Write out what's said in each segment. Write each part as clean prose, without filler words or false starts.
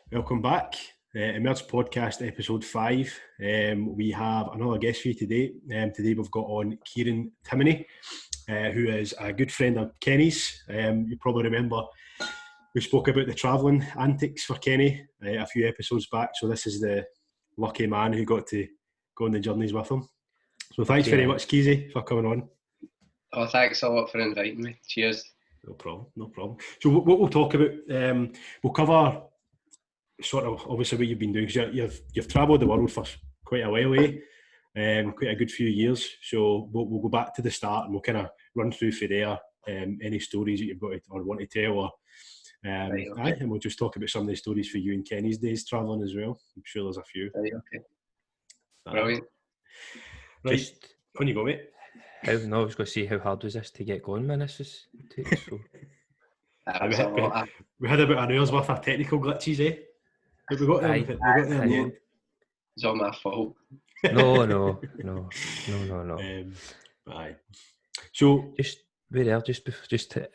Welcome back. Emerge Podcast episode 5. We have another guest for you today. Today we've got on Kieran Timoney, who is a good friend of Kenny's. You probably remember we spoke about the travelling antics for Kenny a few episodes back. So this is the lucky man who got to go on the journeys with him. So thanks very much, Keezy, for coming on. Oh, thanks a lot for inviting me. Cheers. No problem. So what we'll talk about, we'll cover sort of obviously what you've been doing, because you've travelled the world for quite a while, quite a good few years. So we'll go back to the start and we'll kind of run through for there any stories that you've got or want to tell, or Right, okay. and we'll just talk about some of the stories for you and Kenny's days travelling as well. I'm sure there's a few. Right, okay. Brilliant. Right, on you go, mate. I was going to say, how hard was this to get going, man? This was so. We had about an hour's worth of technical glitches, eh? But we got there. We got there in the end. It's all my fault. No. Aye. So just wait there. Just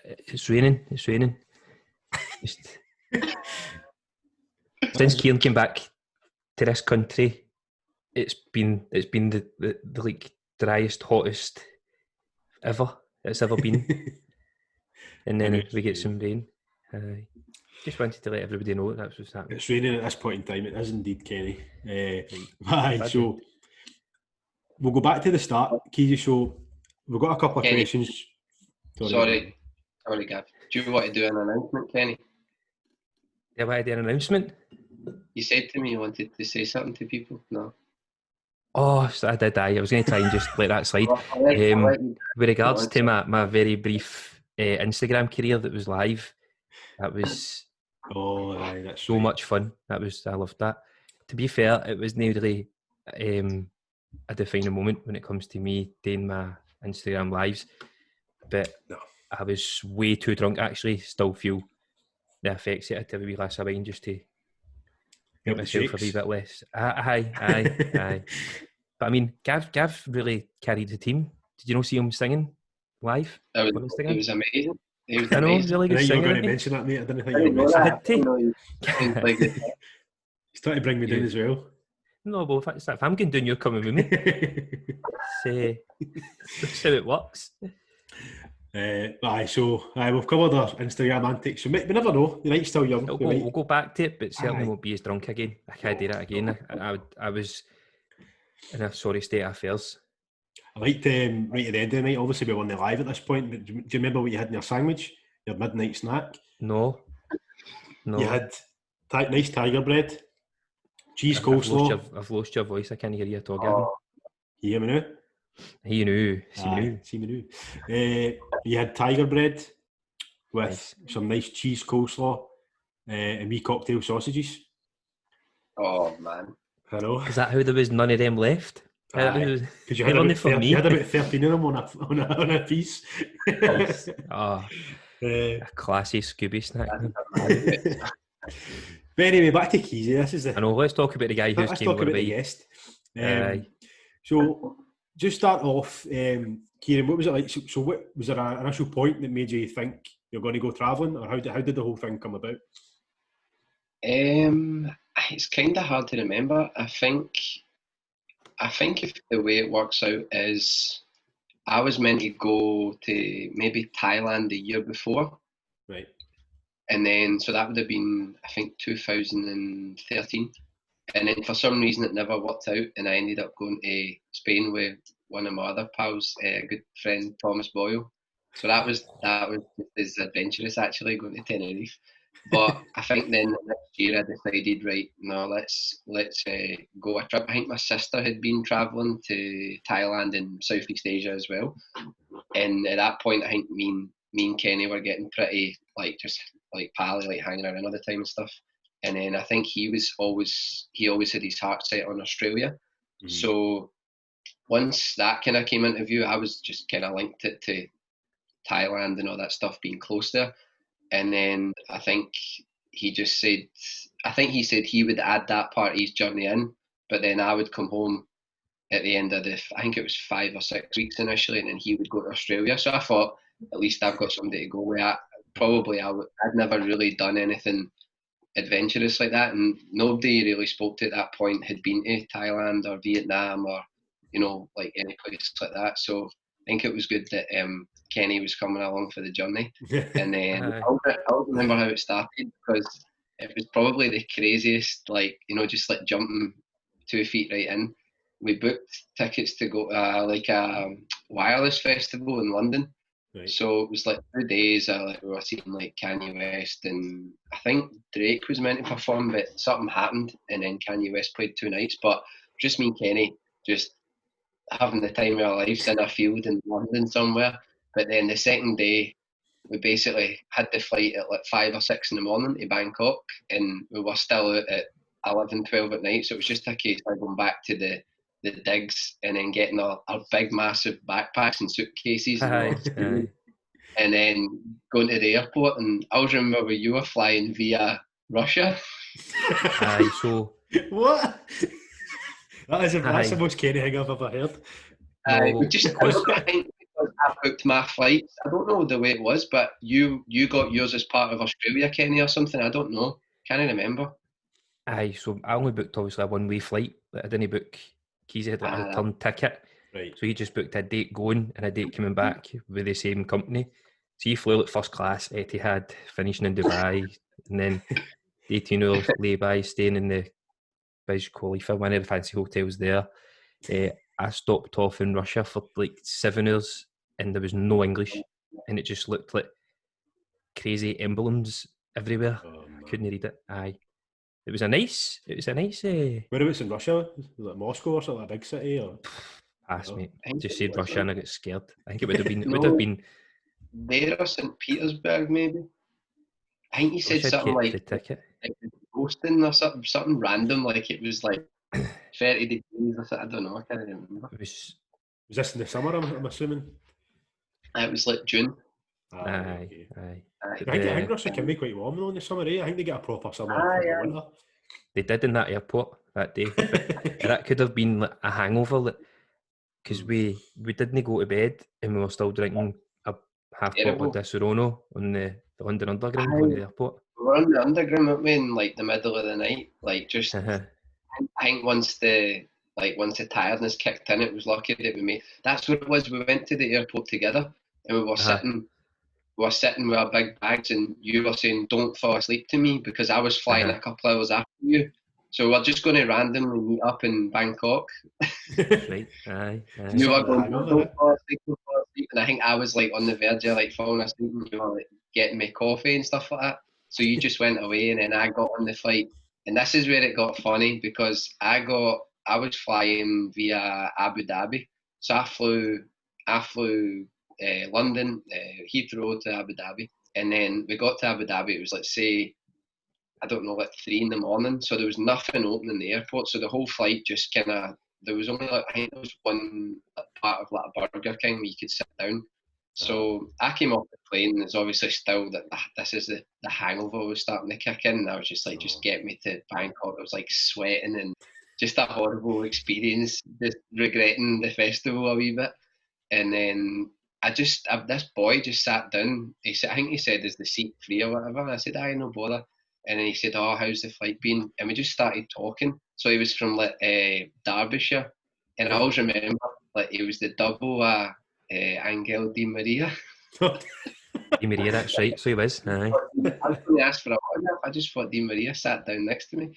it's raining. Just since Kieran came back to this country, it's been the like driest, hottest it's ever been. And then we get some rain. Just wanted to let everybody know that's what's happening. It's raining at this point in time. It is indeed, Kenny. Aye, so we'll go back to the start, Keezy. So we've got a couple of questions. Sorry, Gav. Do you want to do an announcement, Kenny? Yeah, I do an announcement. You said to me you wanted to say something to people. No. Oh, so I did. I was going to try and just let that slide. With regards to my very brief Instagram career that was live, that was that's so much fun. I loved that. To be fair, it was nearly a defining moment when it comes to me doing my Instagram lives. But I was way too drunk. Actually, still feel the effects. I had to have a wee glass of wine just to make myself a wee bit less. Aye. But I mean, Gav really carried the team. Did you not see him singing live? It was amazing. I know, he's really good singer. You were going to mention that, mate. I didn't think you were mentioning that. He's trying to bring me down as well. No, but if I'm going down, you're coming with me. That's how it works. So we've covered our Instagram antics. So we never know. The night's still young. We'll go back to it, but certainly won't be as drunk again. I can't do that again. I was in a sorry state of affairs. I liked right at the end of the night. Obviously, we were on the live at this point. But do you remember what you had in your sandwich? Your midnight snack? No. You had nice tiger bread, cheese coleslaw. I've lost your voice. I can't hear you at all, Gavin. You hear me now? See me now. You had tiger bread with some nice cheese coleslaw and wee cocktail sausages. Oh man! I know. Is that how there was none of them left? Because you had about 13 of them on a piece. A classy Scooby snack. But anyway, back to Keezy. I know. Let's talk about the guy who's came over. The guest. So just start off, Kieran. What was it like? So what was there an initial point that made you think you're going to go travelling, or how did the whole thing come about? It's kind of hard to remember. I think if the way it works out is I was meant to go to maybe Thailand the year before. Right. And then, so that would have been, I think, 2013. And then for some reason it never worked out, and I ended up going to Spain with one of my other pals, a good friend, Thomas Boyle. So that was as adventurous, actually, going to Tenerife. But I think then the next year I decided, right, no, let's go a trip. I think my sister had been travelling to Thailand and Southeast Asia as well. And at that point, I think me and Kenny were getting pretty just pally, hanging around all the time and stuff. And then I think he always had his heart set on Australia. Mm-hmm. So once that kind of came into view, I was just kind of linked it to Thailand and all that stuff being close there. And then I think he said he would add that part of his journey in, but then I would come home at the end of I think it was 5 or 6 weeks initially, and then he would go to Australia. So I thought, at least I've got somebody to go with. I'd never really done anything adventurous like that, and nobody really spoke to at that point had been to Thailand or Vietnam or like any place like that. So I think it was good that Kenny was coming along for the journey. And then I'll remember how it started, because it was probably the craziest, like just like jumping 2 feet right in. We booked tickets to go to like a wireless festival in London. Right. So it was like 2 days. We were seeing like Kanye West, and I think Drake was meant to perform, but something happened, and then Kanye West played 2 nights. But just me and Kenny, just having the time of our lives in a field in London somewhere. But then the second day, we basically had the flight at like 5 or 6 in the morning to Bangkok, and we were still out at 11, 12 at night. So it was just a case of going back to the digs and then getting our big massive backpacks and suitcases and then going to the airport. And I always remember you were flying via Russia. So what? That's the most Kenny thing I've ever heard. I think because I booked my flights. I don't know the way it was, but you got yours as part of Australia, Kenny, or something. I don't know. Can't remember. So I only booked obviously a one-way flight. I didn't book. Keys had like a return ticket. Right. So he just booked a date going and a date coming back with the same company. So he flew like first class, Etihad, finishing in Dubai, and then 18 hours lay-by, staying in the Burj Khalifa, one of the fancy hotels there. I stopped off in Russia for like 7 hours, and there was no English, and it just looked like crazy emblems everywhere. I couldn't read it. It was a nice. Whereabouts in Russia? Was it like Moscow or something, a big city? Or pass, mate. Just said Russia and I got scared. I think it would have been. There or St. Petersburg, maybe. I think he said something like the ticket. Boston or something random, like it was like 30 degrees or something. I don't know. I can't remember. Was this in the summer? I'm assuming. It was like June. Aye. I think Russia can be quite warm though in the summer. I think they get a proper summer in the winter. They did in that airport that day. That could have been like a hangover, because we didn't go to bed and we were still drinking a half bottle of Disaronno on the London Underground on the airport. We were on the Underground, weren't we, in like the middle of the night, like just. I think once the tiredness kicked in, it was lucky that we made. That's what it was. We went to the airport together, and we were sitting. We were sitting with our big bags, and you were saying, "Don't fall asleep to me," because I was flying a couple hours after you. So we're just going to randomly meet up in Bangkok. Right. Aye. You were going, "Don't fall asleep," and I think I was like on the verge of like falling asleep, and you were like getting me coffee and stuff like that. So you just went away, and then I got on the flight. And this is where it got funny, because I was flying via Abu Dhabi. So I flew London, Heathrow to Abu Dhabi. And then we got to Abu Dhabi, it was like, say, I don't know, like 3 in the morning. So there was nothing open in the airport. So the whole flight just there was only like, I think there was one part of like a Burger King where you could sit down. So I came off the plane, and it's obviously still that this is the hangover was starting to kick in. And I was just like, just get me to Bangkok. I was like sweating and just a horrible experience, just regretting the festival a wee bit. And then this boy just sat down. I think he said, "Is the seat free or whatever?" And I said, "Aye, no bother." And then he said, "Oh, how's the flight been?" And we just started talking. So he was from like Derbyshire, and I always remember like he was the double Angel Di Maria. Di Maria, that's right. So he was. Aye. I was going to ask for a autograph. I just thought Di Maria sat down next to me,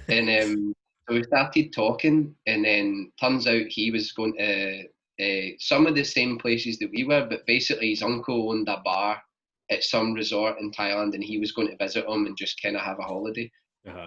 and so we started talking. And then turns out he was going to some of the same places that we were, but basically his uncle owned a bar at some resort in Thailand, and he was going to visit him and just kind of have a holiday.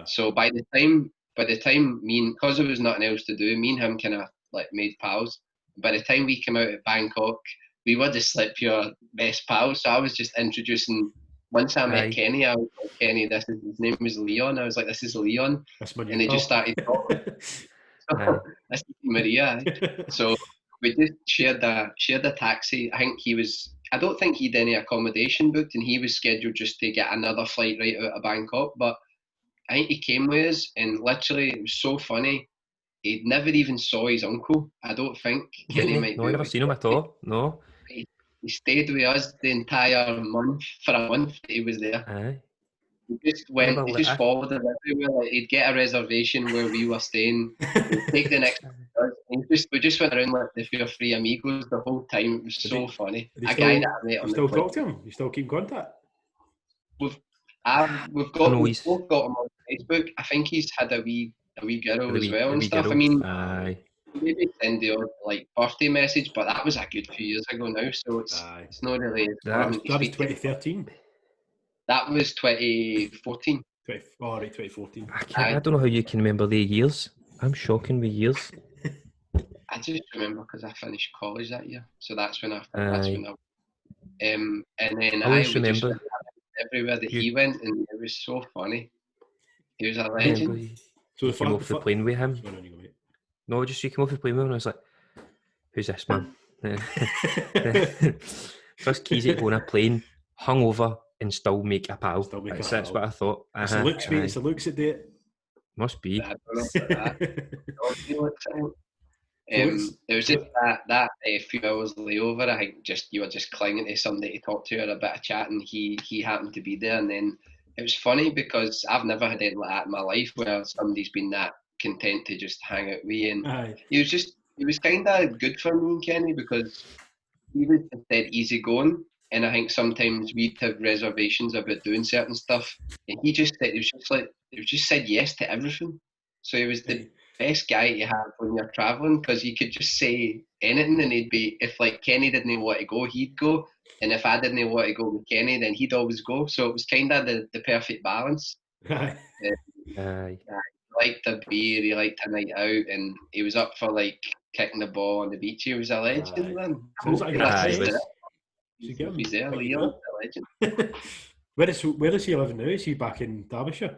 So by the time because there was nothing else to do, me and him kind of like made pals. By the time we came out at Bangkok, we were just like pure best pals. So I was just introducing. Once I met Kenny, I was like, "Kenny, his name was Leon." I was like, "This is Leon," and they just started talking. This is Maria. So we just shared a taxi. I don't think he'd any accommodation booked, and he was scheduled just to get another flight right out of Bangkok. But I think he came with us, and literally it was so funny. He'd never even saw his uncle. I don't think. Kenny might. No, I never seen him at all. No. He stayed with us the entire month. For a month, he was there. Aye. He just followed us everywhere. Like, he'd get a reservation where we were staying, he'd take the next bus, and we just went around like the few Three Amigos the whole time. It was so funny. A guy that I met on the still talk to him? You still keep in contact? We've both got him on Facebook. I think he's had a wee girl as well and stuff. Girl. I mean, maybe send the odd like birthday message, but that was a good few years ago now, so it's not really. That was 2013. That was 2014. 2014. I don't know how you can remember the years. I'm shocking with years. I just remember because I finished college that year, so that's when I. And then I would remember just everywhere that he went, and it was so funny. He was a legend. So you came off the plane with him. No, just you came off the plane with him, and I was like, "Who's this man?" First keys to go on a plane, hungover, and still make a pal. That's what I thought. It's the looks, mate. It's the looks that do it. Must be. I don't know about that. It was just that a few hours layover. I think you were just clinging to somebody to talk to or a bit of chat, and he happened to be there. And then it was funny because I've never had anything like that in my life where somebody's been that content to just hang out with you. And he was kind of good for me and Kenny because he was dead easygoing. And I think sometimes we'd have reservations about doing certain stuff, and he just said yes to everything. So he was the best guy to have when you're traveling because you could just say anything, and if like Kenny didn't want to go, he'd go, and if I didn't want to go with Kenny, then he'd always go. So it was kind of the perfect balance. He liked a beer, he liked a night out, and he was up for like kicking the ball on the beach. He was a legend, man. He's there, Leo, a legend. Where is he living now? Is he back in Derbyshire?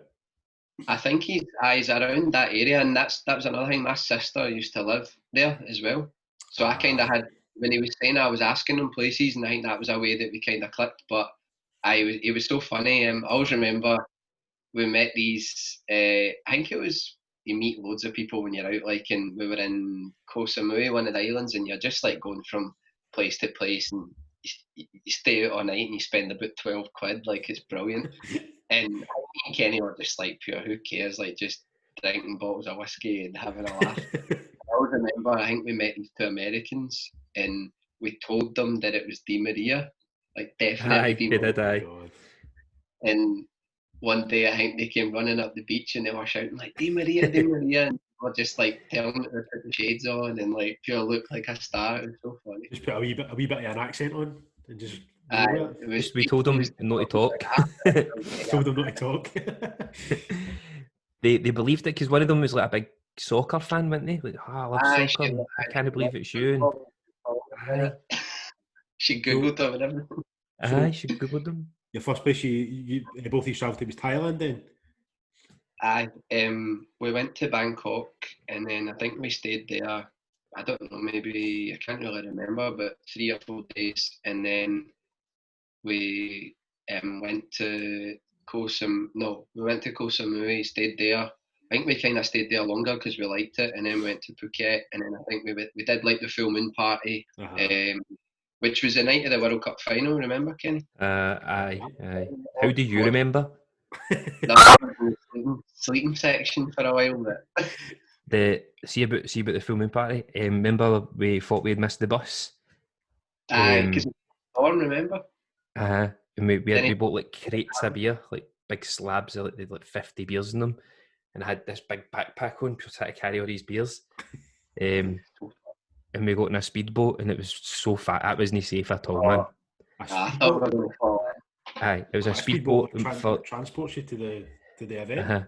I think he's around that area, and that was another thing. My sister used to live there as well, so I kind of had, when he was saying, I was asking him places, and I think that was a way that we kind of clicked. But it was so funny. I always remember we met these. I think it was, you meet loads of people when you're out, like, and we were in Koh Samui, one of the islands, and you're just like going from place to place, and you stay out all night and you spend about 12 quid, like, it's brilliant. And me and Kenny were just like, pure, who cares, like, just drinking bottles of whiskey and having a laugh. I always remember, I think we met these two Americans and we told them that it was Di Maria, like, definitely Di Maria. And one day I think they came running up the beach and they were shouting like, Di Maria, Di Maria, and we were just like telling them to put the shades on and like pure look like a star. It was so funny. Just put a wee bit of an accent on and just. We told them not to talk. Told them not to talk. They believed it because one of them was like a big soccer fan, weren't they? Like, I love soccer. I can't believe it's you. She googled them and everything. She googled them. Your first place you both of you travelled to was Thailand then? We went to Bangkok and then I think we stayed there, I don't know, maybe, I can't really remember, but 3 or 4 days, and then we went to Koh Samui, stayed there. I think we kind of stayed there longer because we liked it, and then we went to Phuket, and then I think we did like the full moon party, which was the night of the World Cup final. Remember, Kenny? Aye. How do you remember? Sleeping section for a while. See about the full moon party. Remember we thought we had missed the bus. Because storm, remember? And we bought like crates of beer, like big slabs of like 50 beers in them, and I had this big backpack on, trying to carry all these beers. And we got in a speedboat, and it was so fat. That wasn't safe at all, man. Aye, it was a speedboat. Transports you to the event.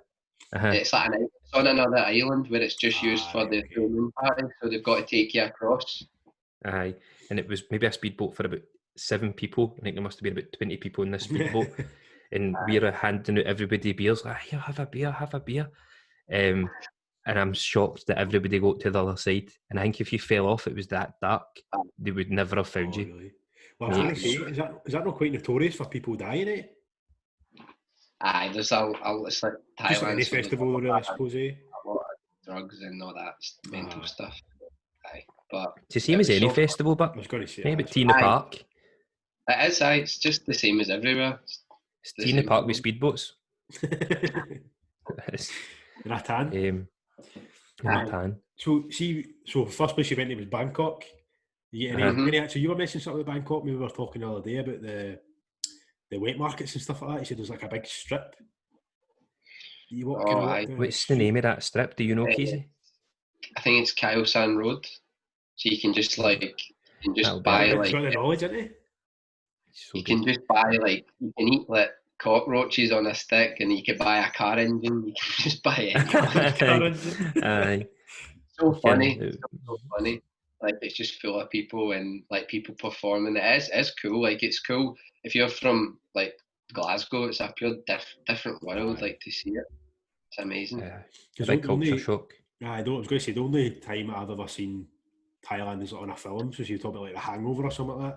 It's like it's on another island where it's just used for the full moon party, so they've got to take you across. Aye, and it was maybe a speedboat for about 7 people. I think there must have been about 20 people in this speedboat, and we were handing out everybody beers. Like, here, have a beer. And I'm shocked that everybody got to the other side. And I think if you fell off, it was that dark, they would never have found you. Really? Well, I was going to say, is that not quite notorious for people dying, eh? Aye, there's it's like Thailand. Just like any festival, really, I suppose, eh? A lot of drugs and all that mental stuff. Aye, but it's the same as any festival, but I was going to say, maybe Tea Park. It is, aye. It's just the same as everywhere. It's Tea Park with speedboats. Rattan. Rattan. So first place you went to was Bangkok. You get any actually? You were mentioning something about Bangkok. Maybe we were talking the other day about the wet markets and stuff like that. You said there's like a big strip. You walk down What's the name of that strip? Do you know, Casey? I think it's Kyle San Road. So you can just buy He's got the knowledge, isn't he? You can just buy you can eat like cockroaches on a stick, and you can buy a car engine. You can just buy anything. Car engine. Aye. So funny. So funny. Like it's just full of people and like people performing. It's cool. Like it's cool if you're from like Glasgow. It's a pure different world. Like to see it, it's amazing. It's a big culture shock. I was going to say the only time I've ever seen Thailand is on a film. So you talk about like The Hangover or something like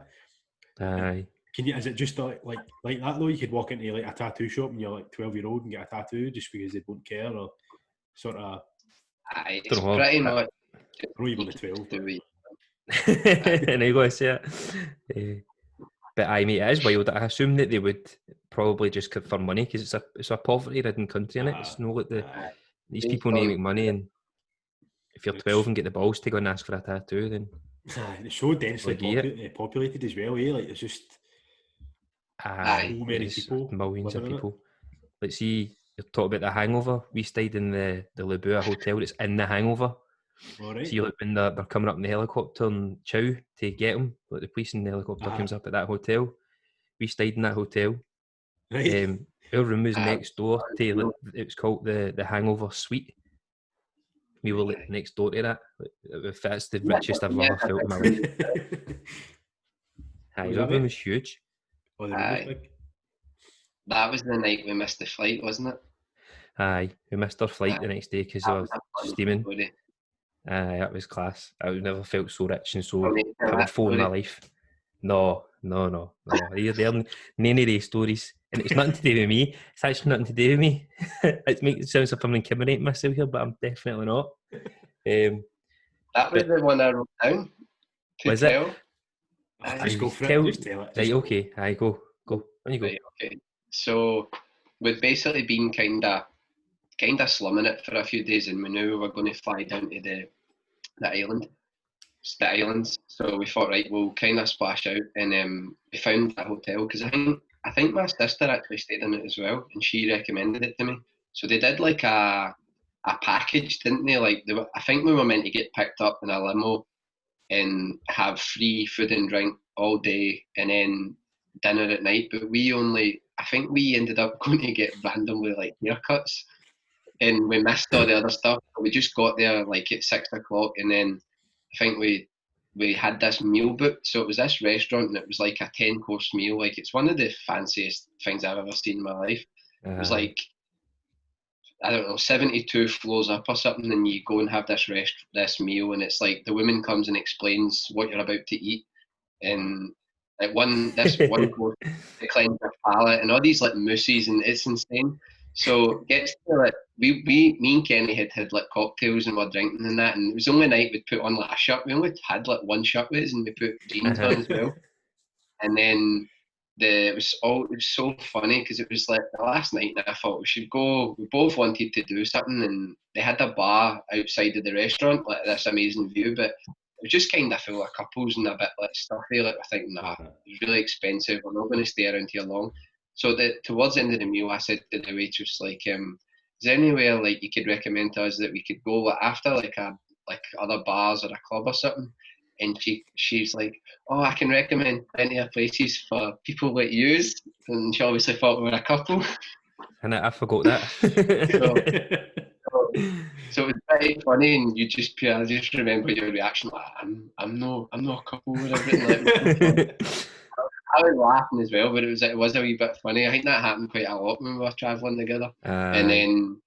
that. Aye. Is it just like that though? You could walk into like a tattoo shop and you're like 12-year-old and get a tattoo just because they don't care, or sort of. It's pretty much. I know you've only 12. And I go say it. But I mean, it is wild. I assume that they would probably just for money because it's a poverty-ridden country, innit? It's not like these people need to make money, and if you're 12 and get the balls to go and ask for a tattoo, then it's so densely populated as well. Like there's just so many people, millions of people. Let's see. You're talking about The Hangover. We stayed in the Labua hotel that's in The Hangover. All right. See, like when they're coming up in the helicopter and chow to get them, like the police in the helicopter comes up at that hotel. We stayed in that hotel. Right. Our room was next door to it was called the Hangover Suite. We were like next door to that. That's the richest I've ever felt in my life. Aye, that room was huge. Oh, the room was big. That was the night we missed the flight, wasn't it? Aye, we missed our flight the next day because I was steaming. Aye, that was class. I've never felt so rich and so powerful in my life. No. They're none of these stories. And it's nothing to do with me. It's actually nothing to do with me. It makes it sound as if I'm incriminating myself here, but I'm definitely not. That was the one I wrote down. Was it? Just go for it. Just tell it. Right, okay. Aye, go. On you go. Right, okay. So we'd basically been kind of slumming it for a few days, and we knew we were going to fly down to the islands. So we thought, right, we'll kind of splash out, and we found a hotel because I think my sister actually stayed in it as well, and she recommended it to me. So they did like a package, didn't they? Like I think we were meant to get picked up in a limo and have free food and drink all day, and then dinner at night. But I think we ended up going to get randomly like haircuts, and we missed all the other stuff. We just got there like at 6 o'clock, and then I think we had this meal booked. So it was this restaurant, and it was like a 10-course meal. Like it's one of the fanciest things I've ever seen in my life. It was like, I don't know, 72 floors up or something, and you go and have this meal, and it's like the woman comes and explains what you're about to eat, and like one course to cleanse your palate, and all these like mousses, and it's insane. So gets to like me and Kenny had like cocktails and we're drinking and that, and it was the only night we'd put on like a shirt. We only had like one shirt with us, and we put jeans on as well. And then it was so funny because it was like the last night, and I thought we should go. We both wanted to do something, and they had a bar outside of the restaurant, like this amazing view, but it was just kind of full of couples and a bit like stuffy. Like I think, nah, it's really expensive. We're not going to stay around here long. So towards the end of the meal, I said to the waitress, like, is there anywhere like you could recommend to us that we could go after like other bars or a club or something? And she's like, oh, I can recommend plenty of places for people like yous. And she obviously thought we were a couple. And I forgot that. So it was very funny, and I just remember your reaction, like, I'm not a couple or everything. I was laughing as well, but it was a wee bit funny. I think that happened quite a lot when we were travelling together. And then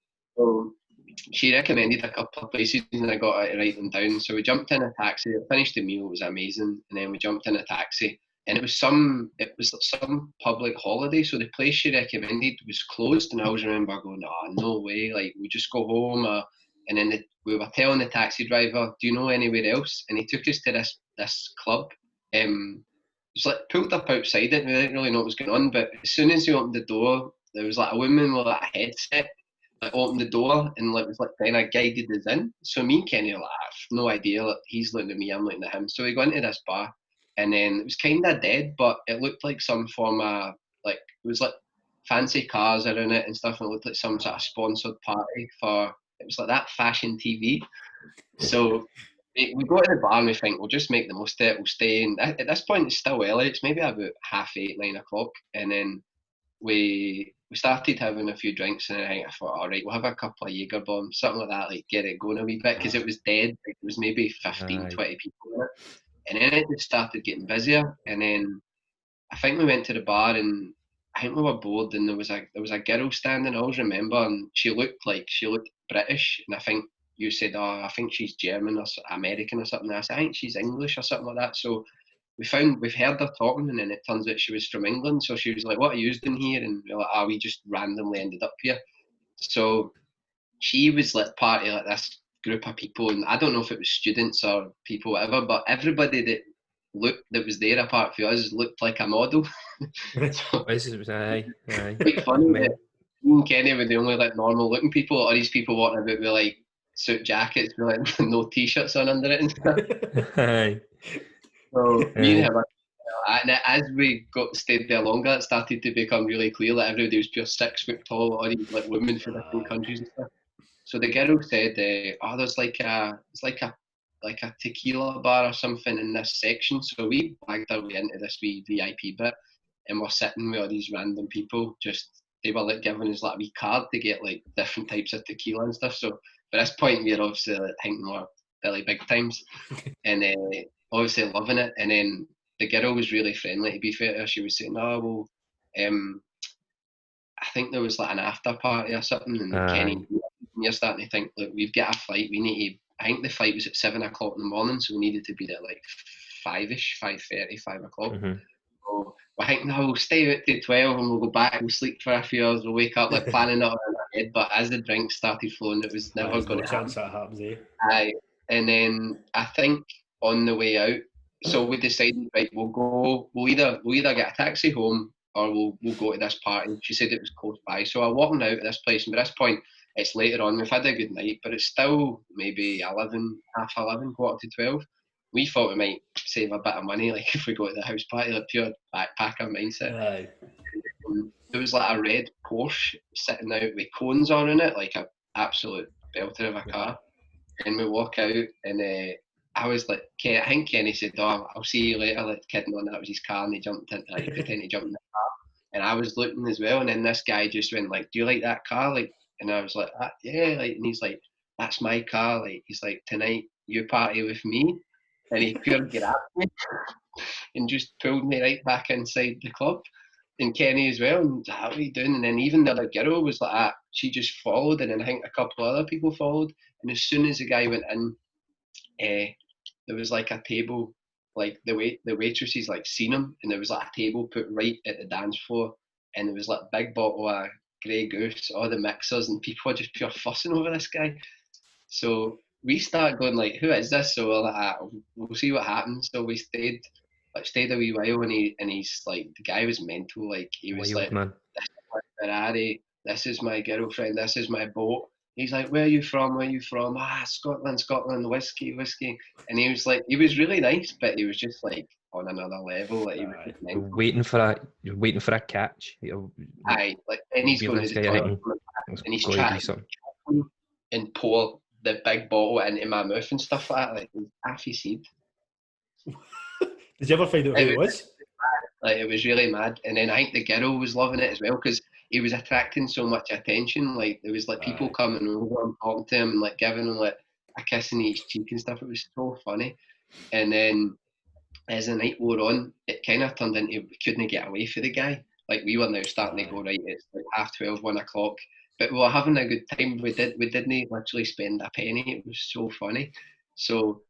she recommended a couple of places, and I got her to write them down. So we jumped in a taxi. I finished the meal; it was amazing. And then we jumped in a taxi, and it was some public holiday. So the place she recommended was closed, and I always remember going, "Oh, no way! Like we just go home." And then we were telling the taxi driver, "Do you know anywhere else?" And he took us to this club. It was like pulled up outside it. We didn't really know what was going on, but as soon as he opened the door, there was like a woman with like a headset, like opened the door and like was like kind of guided us in. So me and Kenny were like, I have no idea. Like, he's looking at me, I'm looking at him. So we go into this bar, and then it was kind of dead, but it looked like some form of like it was like fancy cars around it and stuff, and it looked like some sort of sponsored party for. It was like that fashion TV. So we go to the bar and we think we'll just make the most of it. We'll stay, and at this point it's still early. It's maybe about 8:30, 9:00, and then we started having a few drinks, and I thought, all right, we'll have a couple of Jaeger bombs, something like that, like get it going a wee bit, because it was dead. Like, it was maybe 15, 20 people in it, and then it just started getting busier. And then I think we went to the bar, and I think we were bored, and there was a girl standing. I always remember, and she looked British, and I think you said, oh, I think she's German or American or something. I said, I think she's English or something like that. So we've heard her talking, and then it turns out she was from England. So she was like, what are you doing here? And we're like, oh, we just randomly ended up here. So she was like part of like this group of people, and I don't know if it was students or people, whatever, but everybody that was there apart from us looked like a model. So, Aye. quite funny that me and Kenny were the only like normal looking people, or these people walking about with like suit jackets with like no t-shirts on under it and stuff. Aye. So me and him, and as we stayed there longer, it started to become really clear that everybody was pure 6 foot tall, or even like women from different countries and stuff. So the girl said, "Oh, there's like a tequila bar or something in this section." So we bagged our way into this wee VIP bit, and we're sitting with all these random people. They were like giving us like a wee card to get like different types of tequila and stuff. So by this point, we were obviously like, thinking we're really big times, and obviously loving it. And then the girl was really friendly. To be fair to her, she was saying, "Oh well, I think there was like an after party or something," and Kenny, you're starting to think, look, we've got a flight. We need to. I think the flight was at 7:00 in the morning, so we needed to be there like 5ish, 5:30, 5:00. Mm-hmm. So I think no, we'll stay out till 12 and we'll go back. We'll sleep for a few hours. We'll wake up like planning it on our head. But as the drinks started flowing, it was never going to happen. Chance that happens, eh? Aye, and then I think on the way out, so we decided, right, we'll either get a taxi home or we'll go to this party. She said it was close by, so I walked out of this place, and by this point it's later on. We've had a good night, but it's still maybe 11, half 11, quarter to 12. We thought we might save a bit of money, like if we go to the house party, like pure backpacker mindset. Aye. There was like a red Porsche sitting out with cones on in it, like a absolute belter of a car. And we walk out, and I was like, I think Kenny said, "Oh, I'll see you later," like kidding on that was his car, and he jumped in, he pretended he jumped in the car. And I was looking as well, and then this guy just went like, "Do you like that car?" Like, and I was like, "Yeah," like, and he's like, "That's my car." Like, he's like, "Tonight you party with me," and he pure grabbed me and just pulled me right back inside the club. And Kenny as well, and how are you doing? And then even the other girl was like that. She just followed, and then I think a couple of other people followed. And as soon as the guy went in, there was like a table, like the waitresses like seen him, and there was like a table put right at the dance floor, and there was like a big bottle of Grey Goose, all the mixers, and people were just pure fussing over this guy. So we started going like, "Who is this?" So we're like, we'll see what happens. So we stayed a wee while, and he's like, the guy was mental. Like, he was Wild, like, man. "This is my Ferrari, this is my girlfriend, this is my boat." He's like, "Where are you from? Where are you from?" Scotland, whiskey. And he was like, he was really nice, but he was just like on another level. Like, he was just mental. You're waiting for a catch. Aye, like, and he's going to the toilet, and he's trying to and pour the big bottle into my mouth and stuff like that. Like, half his head. Did you ever find out who it was? Like, it was really mad. And then I think the girl was loving it as well, because he was attracting so much attention. Like, there was like people coming over and talking to him and like giving him like a kiss in his cheek and stuff. It was so funny. And then as the night wore on, it kind of turned into we couldn't get away for the guy. Like, we were now starting to go, right, it's like 12:30, 1:00. But we were having a good time. We didn't literally spend a penny. It was so funny. So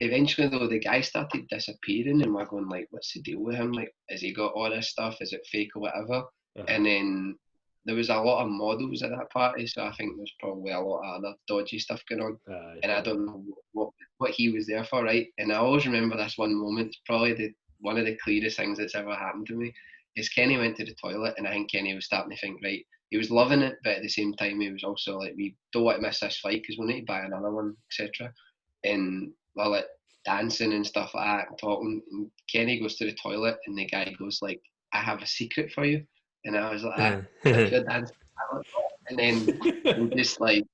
eventually, though, the guy started disappearing, and we're going like, "What's the deal with him? Like, has he got all this stuff? Is it fake or whatever?" And then there was a lot of models at that party, so I think there's probably a lot of other dodgy stuff going on. And I don't know what he was there for, right? And I always remember this one moment. It's probably one of the clearest things that's ever happened to me. is Kenny went to the toilet, and I think Kenny was starting to think, right, he was loving it, but at the same time he was also like, we don't want to miss this flight because we'll need to buy another one, etc. And well, like dancing and stuff like that, and talking. And Kenny goes to the toilet, and the guy goes like, "I have a secret for you," and I was like, "If you're dancing," and then he just like.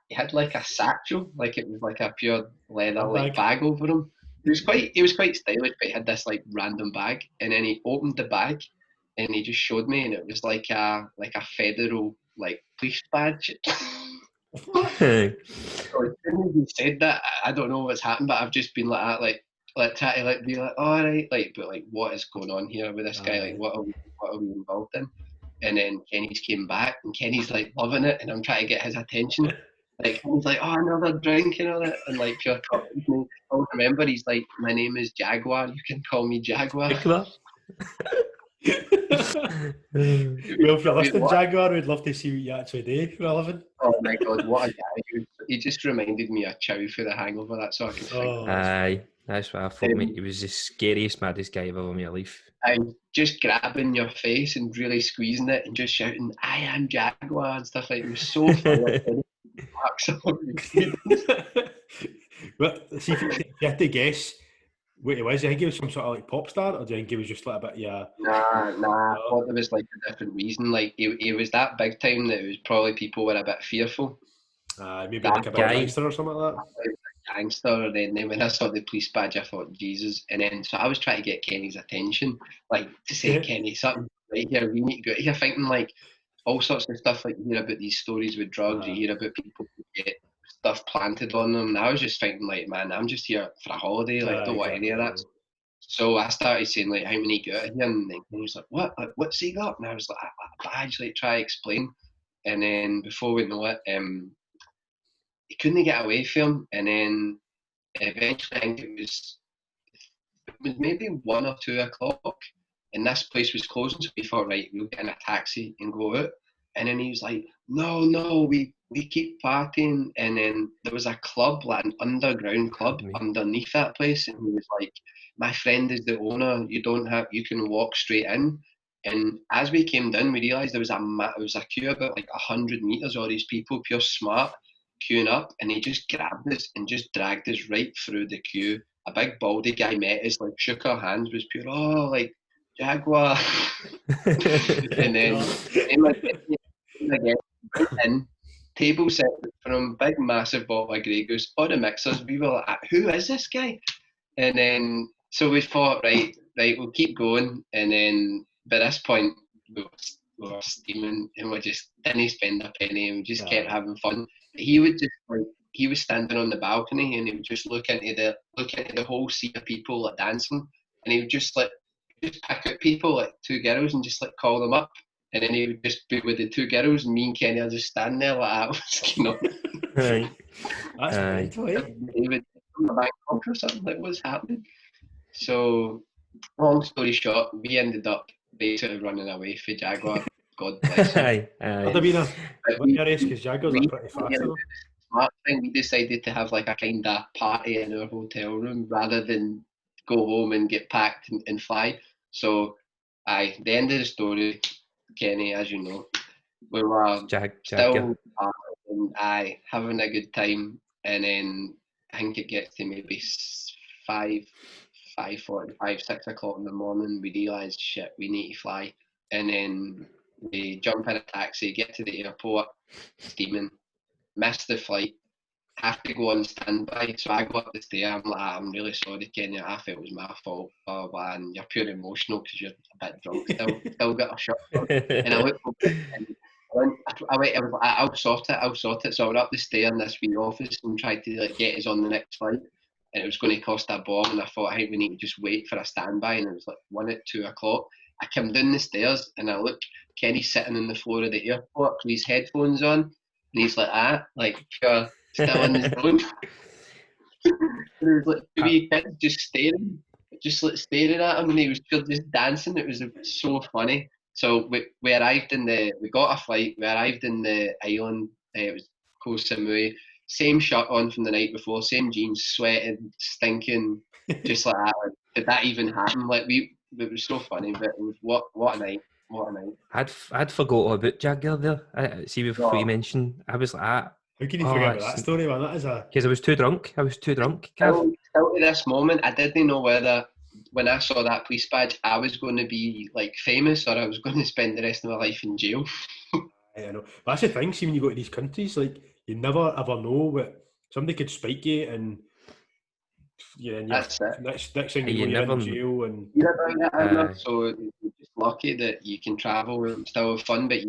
He had like a satchel, like it was like a pure leather like bag over him. He was quite stylish, but he had this like random bag, and then he opened the bag, and he just showed me, and it was like a federal like police badge. So as soon as he said that, I don't know what's happened, but I've just been like that, like trying to like be like, all right, like, but like, what is going on here with this guy? Like, what are we involved in? And then Kenny's came back, and Kenny's like loving it, and I'm trying to get his attention. Like he's like, oh, another drink and all that, and like pure me. I remember he's like, my name is Jaguar. You can call me Jaguar. Well, if you're listening, Jaguar, we'd love to see what you actually do for a living. Oh my God, what a guy! He just reminded me of Chow for The Hangover. That's all I can think. Aye, that's what I thought, mate. He was the scariest, maddest guy I've ever met in my life. I'm just grabbing your face and really squeezing it and just shouting, "I am Jaguar" and stuff like that. It was so fun. But see, if you had to guess what he was, do you think he was some sort of like pop star, or do you think he was just like a bit, yeah? Nah. I thought there was like a different reason. Like he was that big time that it was probably people were a bit fearful. Maybe that like a bit gangster or something like that. Gangster, and then when I saw the police badge, I thought, Jesus. And then so I was trying to get Kenny's attention, like to say, Kenny, something right here, we need to go. You're thinking like all sorts of stuff, like you hear about these stories with drugs, you hear about people who get stuff planted on them. And I was just thinking, like, man, I'm just here for a holiday, like, don't want any of that. So I started saying, like, how many get out of here? And then he was like, what? Like, what's he got? And I was like, a badge, like, try to explain. And then before we know it, he couldn't get away from him. And then eventually, I think it was maybe 1 or 2 o'clock, and this place was closing. So we thought, right, we'll get in a taxi and go out. And then he was like, no, we keep partying. And then there was a club, like an underground club underneath that place. And he was like, my friend is the owner. You can walk straight in. And as we came down, we realised there was a queue about like 100 metres, all these people, pure smart, queuing up. And he just grabbed us and just dragged us right through the queue. A big baldy guy met us, like shook our hands, was pure, oh, like, Jaguar. And then again, in, table set from big massive bottle of Grey Goose, all the mixers. We were like, who is this guy? And then so we thought, right, we'll keep going. And then by this point we were steaming, and we just didn't spend a penny, and we just kept having fun. He would just like, he was standing on the balcony, and he would just look into the whole sea of people like dancing, and he would just like pick out people, like 2 girls, and just like call them up. And then he would just be with the 2 girls, and me and Kenny are just standing there like that. You know, that's mental, eh? He would come back or something, like, what's happening? So, long story short, we ended up basically running away for Jaguar. God bless him. Would have been a winner race, because Jaguars are pretty fast. Smart thing, we decided to have like a kind of party in our hotel room rather than go home and get packed and fly. So, the end of the story, Kenny, as you know, we were still having a good time, and then I think it gets to maybe 5:45, 6 o'clock in the morning. We realise, shit, we need to fly, and then we jump in a taxi, get to the airport, steaming, miss the flight, have to go on standby. So I go up the stair. I'm like, I'm really sorry, Kenny. I felt it was my fault. Blah, blah, blah. And you're pure emotional because you're a bit drunk still got a shot. And I looked over and I was like, I'll sort it. So I went up the stair in this wee office and tried to like get us on the next flight. And it was going to cost a bomb. And I thought, I think we need to just wait for a standby. And it was like 1 at 2 o'clock. I come down the stairs and I look, Kenny's sitting on the floor of the airport with his headphones on. And he's like, like pure... still in his phone. There was like 3 kids just staring at him, and he was just dancing. It was so funny. So we arrived we got a flight. We arrived in the island. It was Koh Samui. Same shirt on from the night before, same jeans, sweating, stinking, just like that. Like, did that even happen? Like we it was so funny. But it was what a night, what a night. I'd forgot all about Jagger there. See, before you mentioned, I was like, how can you forget about that story, man? That is because I was too drunk. Still to this moment, I didn't know whether when I saw that police badge, I was going to be like famous or I was going to spend the rest of my life in jail. I know. But that's the thing, see, when you go to these countries, like, you never ever know what somebody could spike you and That's it. next thing you know, you're in jail. And so you're just lucky that you can travel and still have fun, but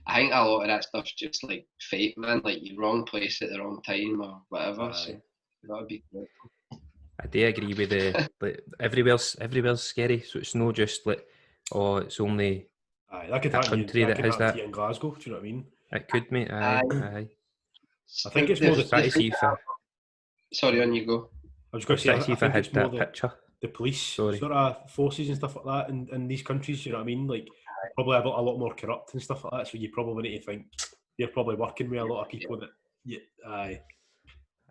I think a lot of that stuff's just like fate, man. Like you're wrong place at the wrong time or whatever. So that would be good. I do agree with the like, everywhere's scary, so it's not just like, oh, it's only that could happen country that has that in Glasgow. Do you know what I mean? It could, mate. Aye. I think it's more try to see if sorry, on you go. I was going to say, I think it's more the police sort of forces and stuff like that in these countries. You know what I mean? Like probably a lot more corrupt and stuff like that. So you probably need to think they're probably working with a lot of people that. Aye.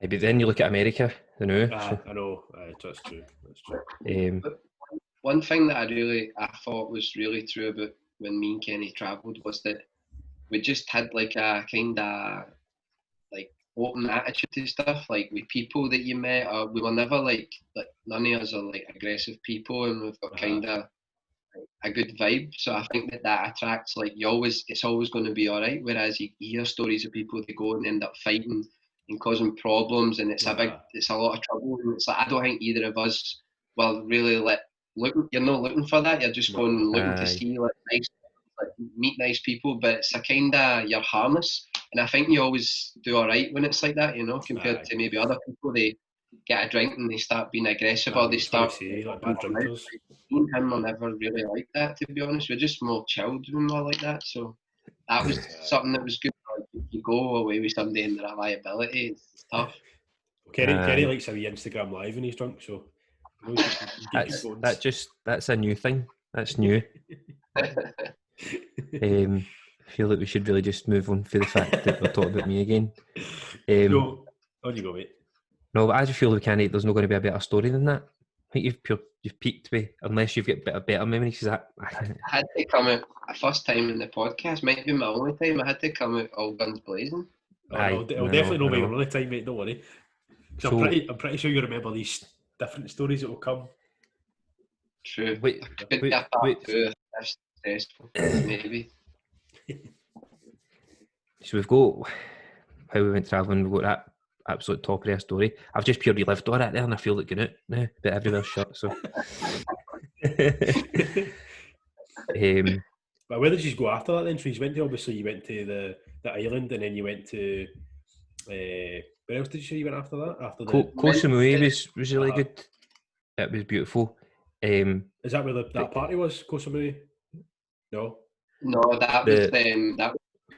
But then you look at America, you know. I know. That's true. One thing that I thought was really true about when me and Kenny travelled was that we just had like a kind of like open attitude to stuff. Like with people that you met, we were never like none of us are like aggressive people, and we've got kind of a good vibe. So I think that attracts like it's always going to be all right. Whereas you hear stories of people that go and end up fighting and causing problems, and it's a lot of trouble. And it's like I don't think either of us will really you're not looking for that. You're just going looking to see meet nice people, but it's a kind of you're harmless. And I think you always do all right when it's like that, you know, compared to maybe other people. They get a drink and they start being aggressive, or they start. Like bad drinkers. Me and him were never really like that, to be honest. We're just more chilled when we're like that. So that was something that was good. Like, if you go away with somebody and they're a liability, it's tough. Kenny likes a wee Instagram live when he's drunk, so that's a new thing. That's new. I feel like we should really just move on for the fact that we're talking about me again. On you go, mate. No, but I just feel like there's not going to be a better story than that. I think you've peaked me, unless you've got a better memories. I had to come out first time in the podcast, might be my only time. I had to come out all guns blazing. It'll definitely not be your only time, mate. Don't worry. So I'm pretty sure you remember these different stories that will come. True. Wait. Maybe. So we've got how we went travelling. We've got that absolute top of their story. I've just purely lived all that there, and I feel like going out now, but everywhere's shut. So, but where did you go after that then? So you went to the island, and then you went to where else did you say you went after that? After Koh Samui was really good. It was beautiful. Is that where that party was? Koh Samui? No, that was that.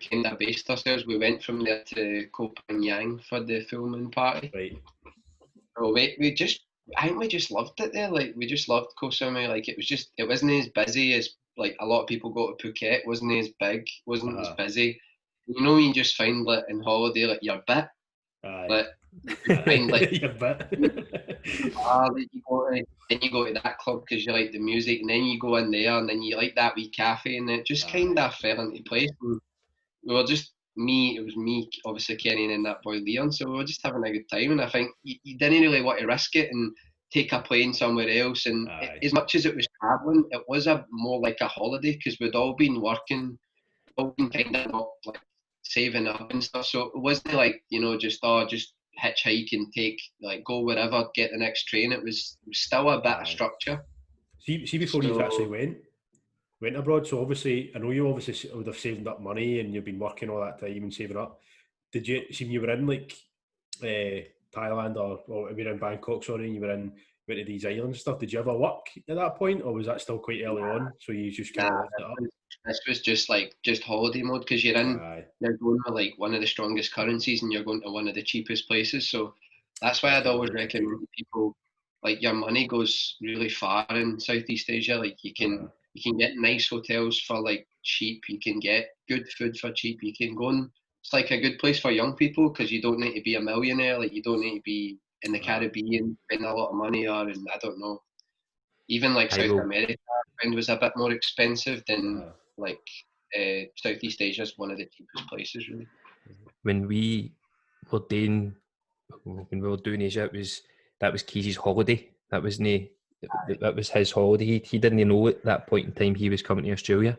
Kind of based ourselves. We went from there to Koh Phangan for the filming party. Right. So I think we just loved it there. Like we just loved Koh Samui. Like it wasn't as busy as like a lot of people go to Phuket. It wasn't as big. Wasn't as busy. You know, you just find like in holiday like your bit. Like you find like your bit. Then you go to that club because you like the music, and then you go in there, and then you like that wee cafe, and it just kind of fell into place. And we were just it was me, obviously Kenny, and that boy Leon, so we were just having a good time. And I think you didn't really want to risk it and take a plane somewhere else. And as much as it was travelling, it was more like a holiday because we'd all been working, all been kind of not like saving up and stuff. So it wasn't like, you know, just hitchhike and go wherever, get the next train. It was still a bit of structure. See before you actually went abroad, so obviously I know you obviously would have saved up money and you've been working all that time and saving up. Did you see when you were in like Thailand or we were in Bangkok, sorry, and you went to these islands and stuff, did you ever work at that point, or was that still quite early on, so you just kind of left it up? This was just holiday mode because you're going to like one of the strongest currencies and you're going to one of the cheapest places, so that's why I'd always recommend people, like, your money goes really far in Southeast Asia. Like you can get nice hotels for like cheap, you can get good food for cheap, you can go and it's like a good place for young people because you don't need to be a millionaire, like you don't need to be in the Caribbean spending a lot of money, or I don't know. even like I South will. America, I found was a bit more expensive than like Southeast Asia is one of the cheapest places really. When we were doing Asia, that was Keezy's holiday. That was that was his holiday. He didn't know at that point in time he was coming to Australia.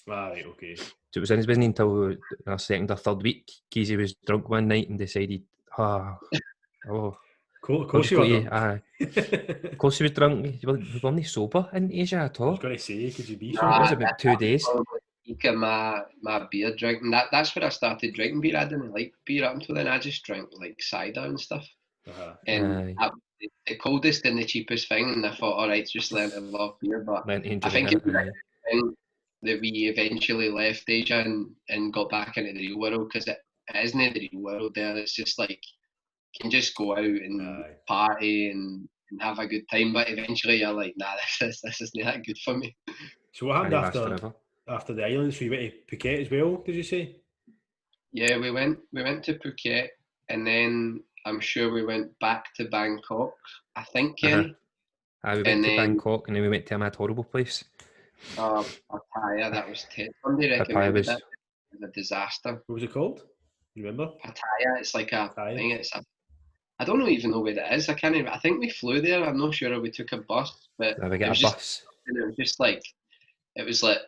Right, okay. So it wasn't until our second or third week, Keezy was drunk one night and decided, of course you were drunk. Of course he was drunk. We weren't sober in Asia at I all. was going to say, could you be It sober? was about 2 days. My beer drinking. That's where I started drinking beer. I didn't like beer up until then. I just drank like cider and stuff. And that was the coldest and the cheapest thing. And I thought, all right, just learn to love beer. But I think it was the thing that we eventually left Asia and got back into the real world, because it isn't the real world there. It's just like you can just go out and party and have a good time, but eventually you're like, nah, this isn't that good for me. So what happened after the islands? So you went to Phuket as well, did you say? Yeah, we went to Phuket, and then I'm sure we went back to Bangkok, I think, Kenny. We went to Bangkok, and then we went to a mad horrible place. Pattaya, that was terrible. Somebody recommended that. It was a disaster. What was it called? You remember? Pattaya. It's like a thing. I don't even know where it is. I can't even. I think we flew there. I'm not sure if we took a bus, but we got a bus. It was just like, it was like,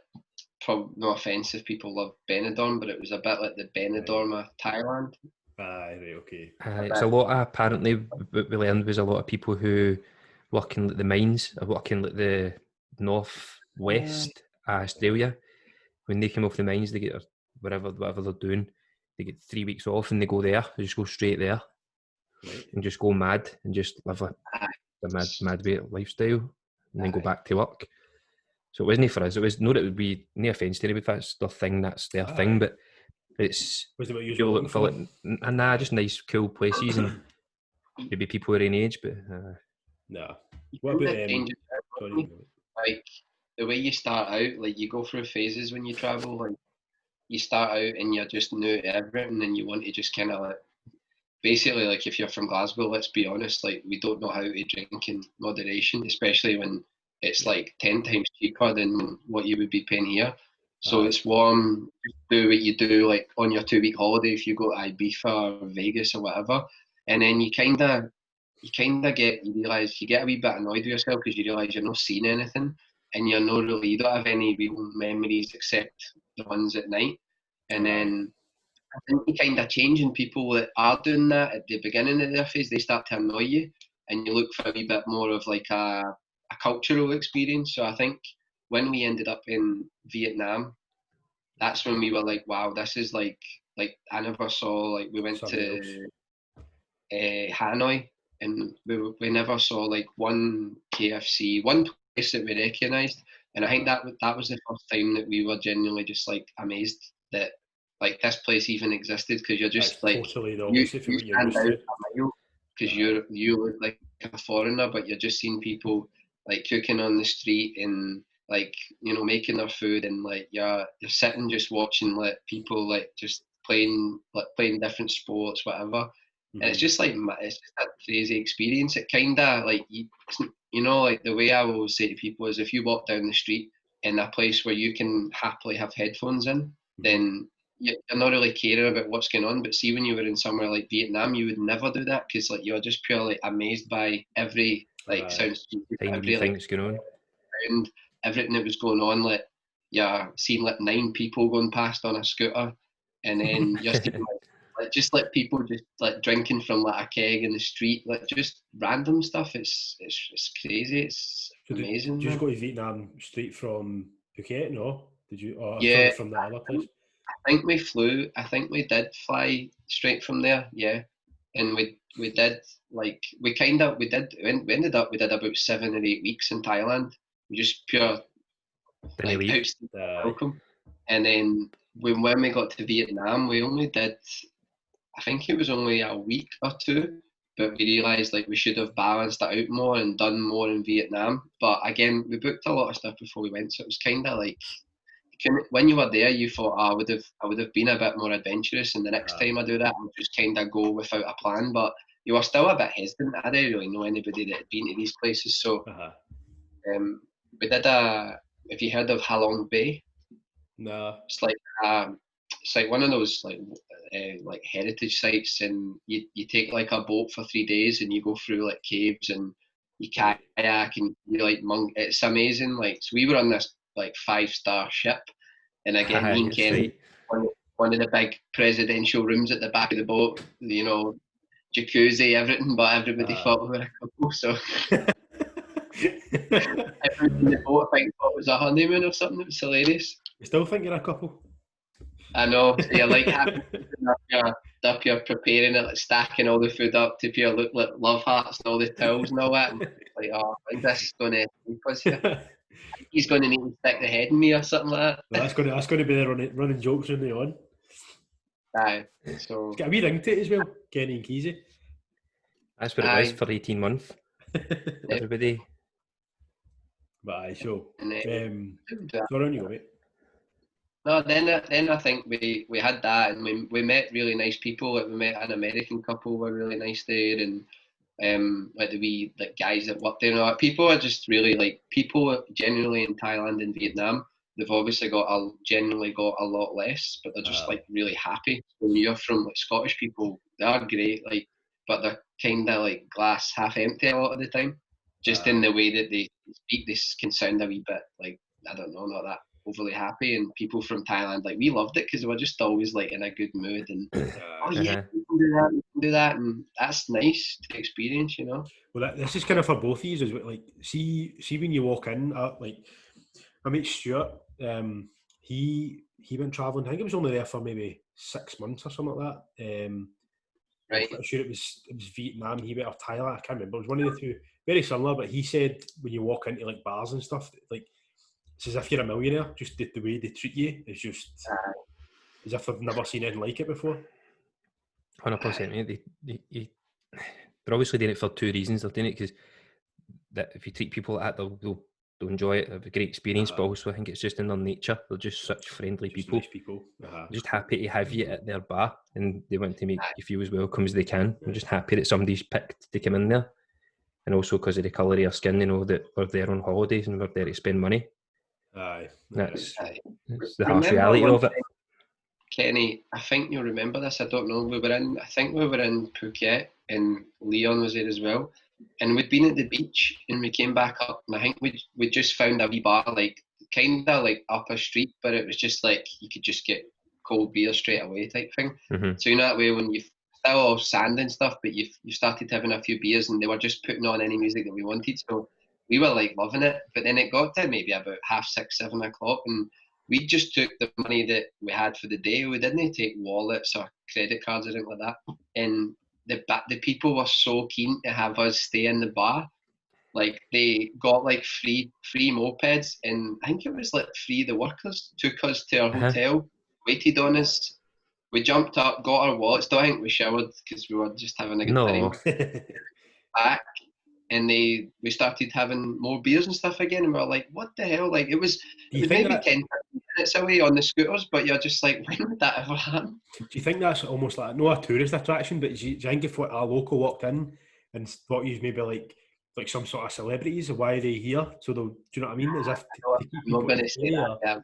no offense if people love Benidorm, but it was a bit like the Benidorm of Thailand. Right, okay. It's a lot of, apparently, what we learned was a lot of people who work in the mines, or work in the northwest Australia. When they come off the mines, they get whatever they're doing, they get 3 weeks off and they go there. They just go straight there and just go mad and just live a mad way lifestyle and then go back to work. So it wasn't for us. It was not. It would be no offence to anybody. That's their thing. That's their thing. But it's you're looking for just nice, cool places and maybe people are in age. But what about like the way you start out? Like you go through phases when you travel. Like you start out and you're just new to everything, and you want to just kind of like, basically, like if you're from Glasgow, let's be honest, like we don't know how to drink in moderation, especially when it's like 10 times cheaper than what you would be paying here. So it's warm, do what you do like on your 2-week holiday if you go to Ibiza or Vegas or whatever. And then you realise you get a wee bit annoyed with yourself because you realise you're not seeing anything and you don't have any real memories except the ones at night. And then I think you kind of change, and people that are doing that at the beginning of their phase, they start to annoy you and you look for a wee bit more of like a cultural experience. So I think when we ended up in Vietnam, that's when we were like, wow, this is like I never saw, like we went to Hanoi and we never saw like one KFC, one place that we recognised. And I think that was the first time that we were genuinely just like amazed that like this place even existed, because you're just like totally the you opposite of what you're stand used out to. a mile because you look like a foreigner, but you're just seeing people like cooking on the street and like making their food, and like you're sitting just watching like people like just playing different sports, whatever. And it's just like it's just that crazy experience. It kind of like like the way I always say to people is if you walk down the street in a place where you can happily have headphones in, then you're not really caring about what's going on. But see, when you were in somewhere like Vietnam, you would never do that because like you're just purely amazed by every like sound, every like things going on, and everything that was going on. Like seeing like 9 people going past on a scooter, and then you're seeing like just like people just like drinking from like a keg in the street, like just random stuff. It's crazy. It's amazing. Did you just go to Vietnam straight from Phuket? No, did you? Or yeah, from that other place? I think we flew. I think we did fly straight from there. Yeah, and we did like we ended up we did about 7 or 8 weeks in Thailand. We just pure like welcome. And then when we got to Vietnam, we only did, I think it was only a week or 2, but we realised like we should have balanced it out more and done more in Vietnam. But again, we booked a lot of stuff before we went, so it was kind of like when you were there, you thought, I would have been a bit more adventurous, and the next time I do that, I'll just kind of go without a plan. But you were still a bit hesitant. I didn't really know anybody that had been to these places, so we did have you heard of Halong Bay? Nah. It's like one of those like heritage sites, and you take like a boat for 3 days and you go through like caves and you kayak and you like monk. It's amazing. Like, so we were on this like 5-star ship, and again, me and That's Kenny, right. one of the big presidential rooms at the back of the boat, jacuzzi, everything, but everybody thought we were a couple, so everyone in the boat I think thought it was a honeymoon or something. It was hilarious. You still think you're a couple? I know. So you're like having up, you're preparing it, like stacking all the food up to pure look like love hearts and all the towels and all that. And like, oh, when's this going to sleep us here? He's going to need to stick the head in me or something like that. Well, that's going to be the running jokes from the on. Aye. So It's got a wee ring to it as well, Kenny and Keezy. That's what it was for 18 months. Everybody. But aye, so sorry, on you go, mate. No, then I think we had that, and we met really nice people. Like, we met an American couple who were really nice there, and like the wee like guys that worked there. Like, people are just really like people generally in Thailand and Vietnam. They've obviously generally got a lot less, but they're just like really happy. When you're from like Scottish people, they are great, like, but they're kind of like glass half empty a lot of the time. Just in the way that they speak, this can sound a wee bit like, I don't know, not that overly happy. And people from Thailand, like, we loved it because they were just always like in a good mood and oh yeah, we can do that, and that's nice to experience, you know. Well, this is kind of for both of you, is like, see when you walk in, like my mate Stuart, he went travelling. I think it was only there for maybe 6 months or something like that. Right. I'm sure it was Vietnam. He went off Thailand. I can't remember. It was one of the two. Very similar, but he said when you walk into like bars and stuff, like, it's as if you're a millionaire. Just the way they treat you is just as if they've never seen anything like it before. 100%, mate. They're obviously doing it for two reasons. They're doing it because that if you treat people like that, they'll enjoy it, have a great experience. But also, I think it's just in their nature. They're just such friendly people. Nice people. Just happy to have you at their bar, and they want to make you feel as welcome as they can. I'm just happy that somebody's picked to come in there, and also because of the colour of your skin, they know that we're there on holidays and we're there to spend money. Aye. That's the harsh reality of it. Kenny, I think you'll remember this. I don't know. I think we were in Phuket, and Leon was there as well. And we'd been at the beach, and we came back up, and I think we just found a wee bar, like kind of like up a street, but it was just like you could just get cold beer straight away type thing. Mm-hmm. So that way, when you still all sand and stuff, but you started having a few beers, and they were just putting on any music that we wanted. So we were like loving it. But then it got to maybe about 6:30, 7 o'clock, and we just took the money that we had for the day. We didn't take wallets or credit cards or anything like that. And the people were so keen to have us stay in the bar. Like, they got like free mopeds, and I think it was like free. The workers took us to our hotel, waited on us. We jumped up, got our wallets. Don't think we showered because we were just having a good time. Back. And we started having more beers and stuff again, and we were like, what the hell? Like, it was maybe 10 minutes away on the scooters, but you're just like, when would that ever happen? Do you think that's almost like, not a tourist attraction, but do you think if a local walked in and thought you maybe like some sort of celebrities, why are they here? So do you know what I mean? As if I'm not going to say that. Yeah.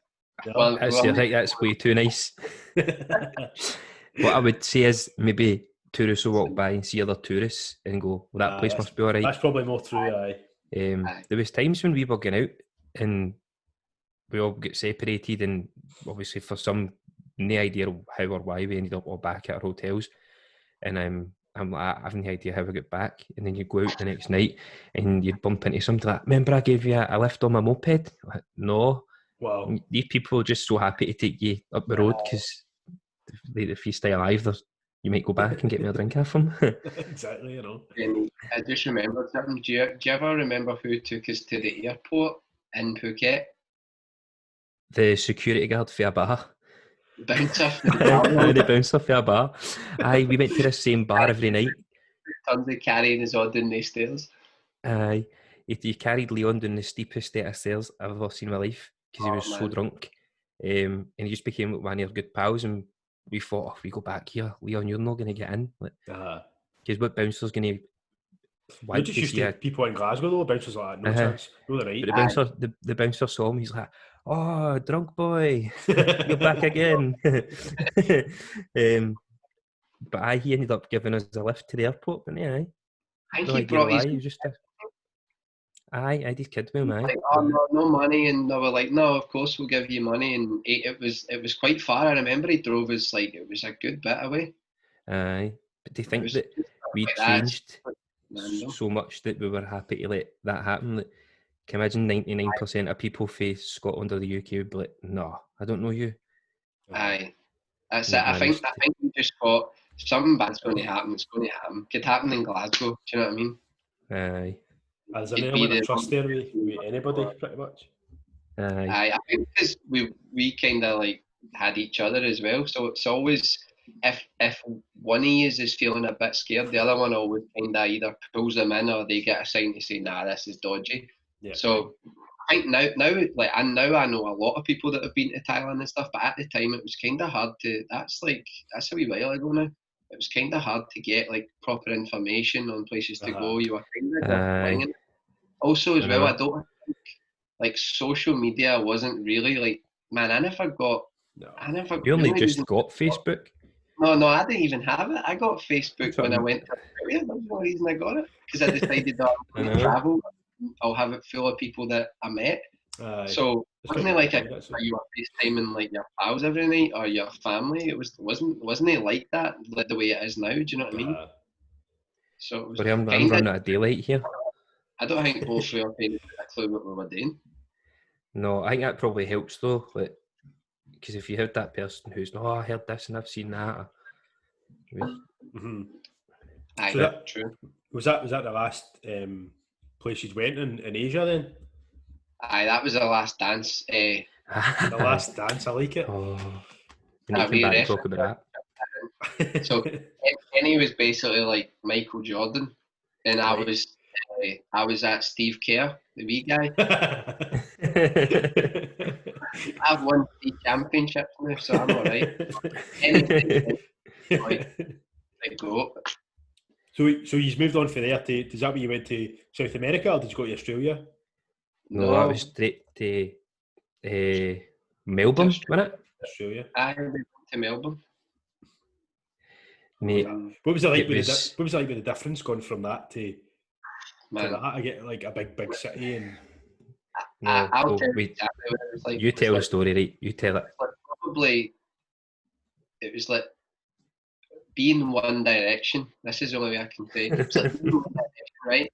Well, that's way too nice. What I would say is maybe tourists will walk by and see other tourists and go, well, that place must be all right. That's probably more true, aye. There was times when we were going out and we all get separated, and obviously for some, no idea how or why we ended up all back at our hotels. And I'm like, I have no idea how we got back. And then you go out the next night and you bump into somebody like, remember I gave you a lift on my moped? Like, no. Wow. These people are just so happy to take you up the road because if you stay alive, you might go back and get me a drink off them. Exactly, you know. I just remembered something. Do you ever remember who took us to the airport in Phuket? The security guard for a bar. Bouncer. The bouncer for a bar. Aye, we went to the same bar every night. Tons of carrying us on down the stairs. Aye, he carried Leon down the steepest set of stairs I've ever seen in my life because he was so drunk. And he just became one of our good pals, and we thought, if we go back here, Leon, you're not going to get in. Because what bouncer's going to why You're did just you used see to a people in Glasgow though. Bouncers like that, no chance. No, they're But right. the bouncer saw him. He's like, "Oh, drunk boy, you're back again." But he ended up giving us a lift to the airport. But yeah, I think no he idea brought why. his He was just I had his kid with him. like, oh no money, and they were like, no, of course we'll give you money, and it was quite far. I remember he drove us like it was a good bit away. Aye, but do you It think was that we like that. changed Random. so much that we were happy to let that happen? Like, can you imagine 99% of people face Scotland or the UK would be like, "No, I don't know you." Aye, that's And it. we've I think managed to. we just thought something bad's going to happen. It's going to happen. Could happen in Glasgow. Do you know what I mean? Aye, There's an Could element be of the trust there with anybody, pretty much. aye. I think because we kind of like had each other as well, so it's always if one of you is feeling a bit scared, the other one always kind of either pulls them in or they get a sign to say, "Nah, this is dodgy." Yeah. So I think now like I know a lot of people that have been to Thailand and stuff, but at the time it was kind of hard to. That's a wee while ago now. It was kind of hard to get like proper information on places to go. You were kind of just Aye. winging it. Also, as I well, know. I don't like social media wasn't really like man. I never You only really just even got Facebook. no, I didn't even have it. I got Facebook when I went to Australia. That's the reason I got it because I decided that I'm going to travel. I'll have it full of people that I met. So wasn't it like you were FaceTiming like your pals every night or your family? Wasn't it like that like the way it is now? Do you know what I mean? So it was Sorry, I'm kind of. running out of daylight here. I don't think both we were kind of a clue what we were doing. No, I think that probably helps though. Like, because if you have that person who's, "Oh, I heard this and I've seen that." Aye, So true. Was that the last place you went in Asia then? Aye, that was the last dance. The last dance, I like it. Oh, we need to come back and talk about that. So Kenny was basically like Michael Jordan, and I was at Steve Kerr, the wee guy. I've won 3 championships now, so I'm alright. Like go. So you've moved on from there to, does that mean you went to South America or did you go to Australia? No, that was straight to Melbourne, wasn't it? Australia. I went to Melbourne. Mate, what was it like with the difference going from that to that? I get like a big city and I'll tell you exactly what it was like. You tell the story, right? You tell it. Probably it was like being One Direction. This is the only way I can say. It's like being One Direction, right?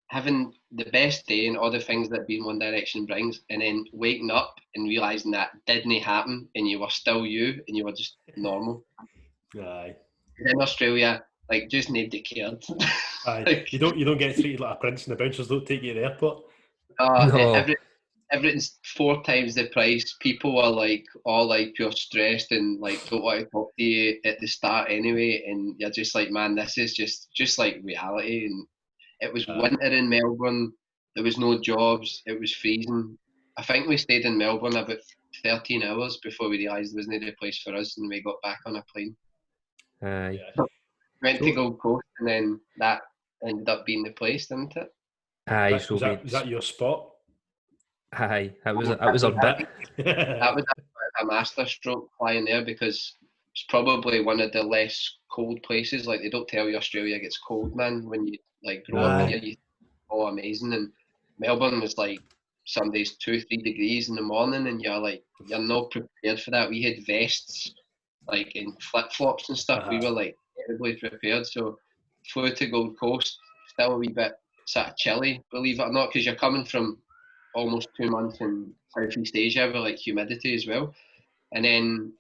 Having the best day and all the things that being One Direction brings, and then waking up and realising that didn't happen and you were still you and you were just normal. Aye. In Australia, like just nobody cared. Aye. Like, you don't get treated like a prince and the bouncers don't take you to the airport. No. Everything's 4 times the price. People are like all like pure stressed and like don't want to talk to you at the start anyway, and you're just like, man, this is just like reality. And it was winter in Melbourne. There was no jobs. It was freezing. I think we stayed in Melbourne about 13 hours before we realised there wasn't a place for us, and we got back on a plane. Aye. Went to Gold Coast, and then that ended up being the place, didn't it? Aye. Was that your spot? Aye, that was our bit. That was a master stroke flying there because it's probably one of the less cold places. Like they don't tell you Australia gets cold, man. When you like grow up here, you think, oh, amazing. And Melbourne was like some days 2-3 degrees in the morning, and you're not prepared for that. We had vests like in flip flops and stuff. We were like terribly prepared. So flew to Gold Coast, still a wee bit sort of chilly, believe it or not, because you're coming from almost 2 months in Southeast Asia with like humidity as well. And then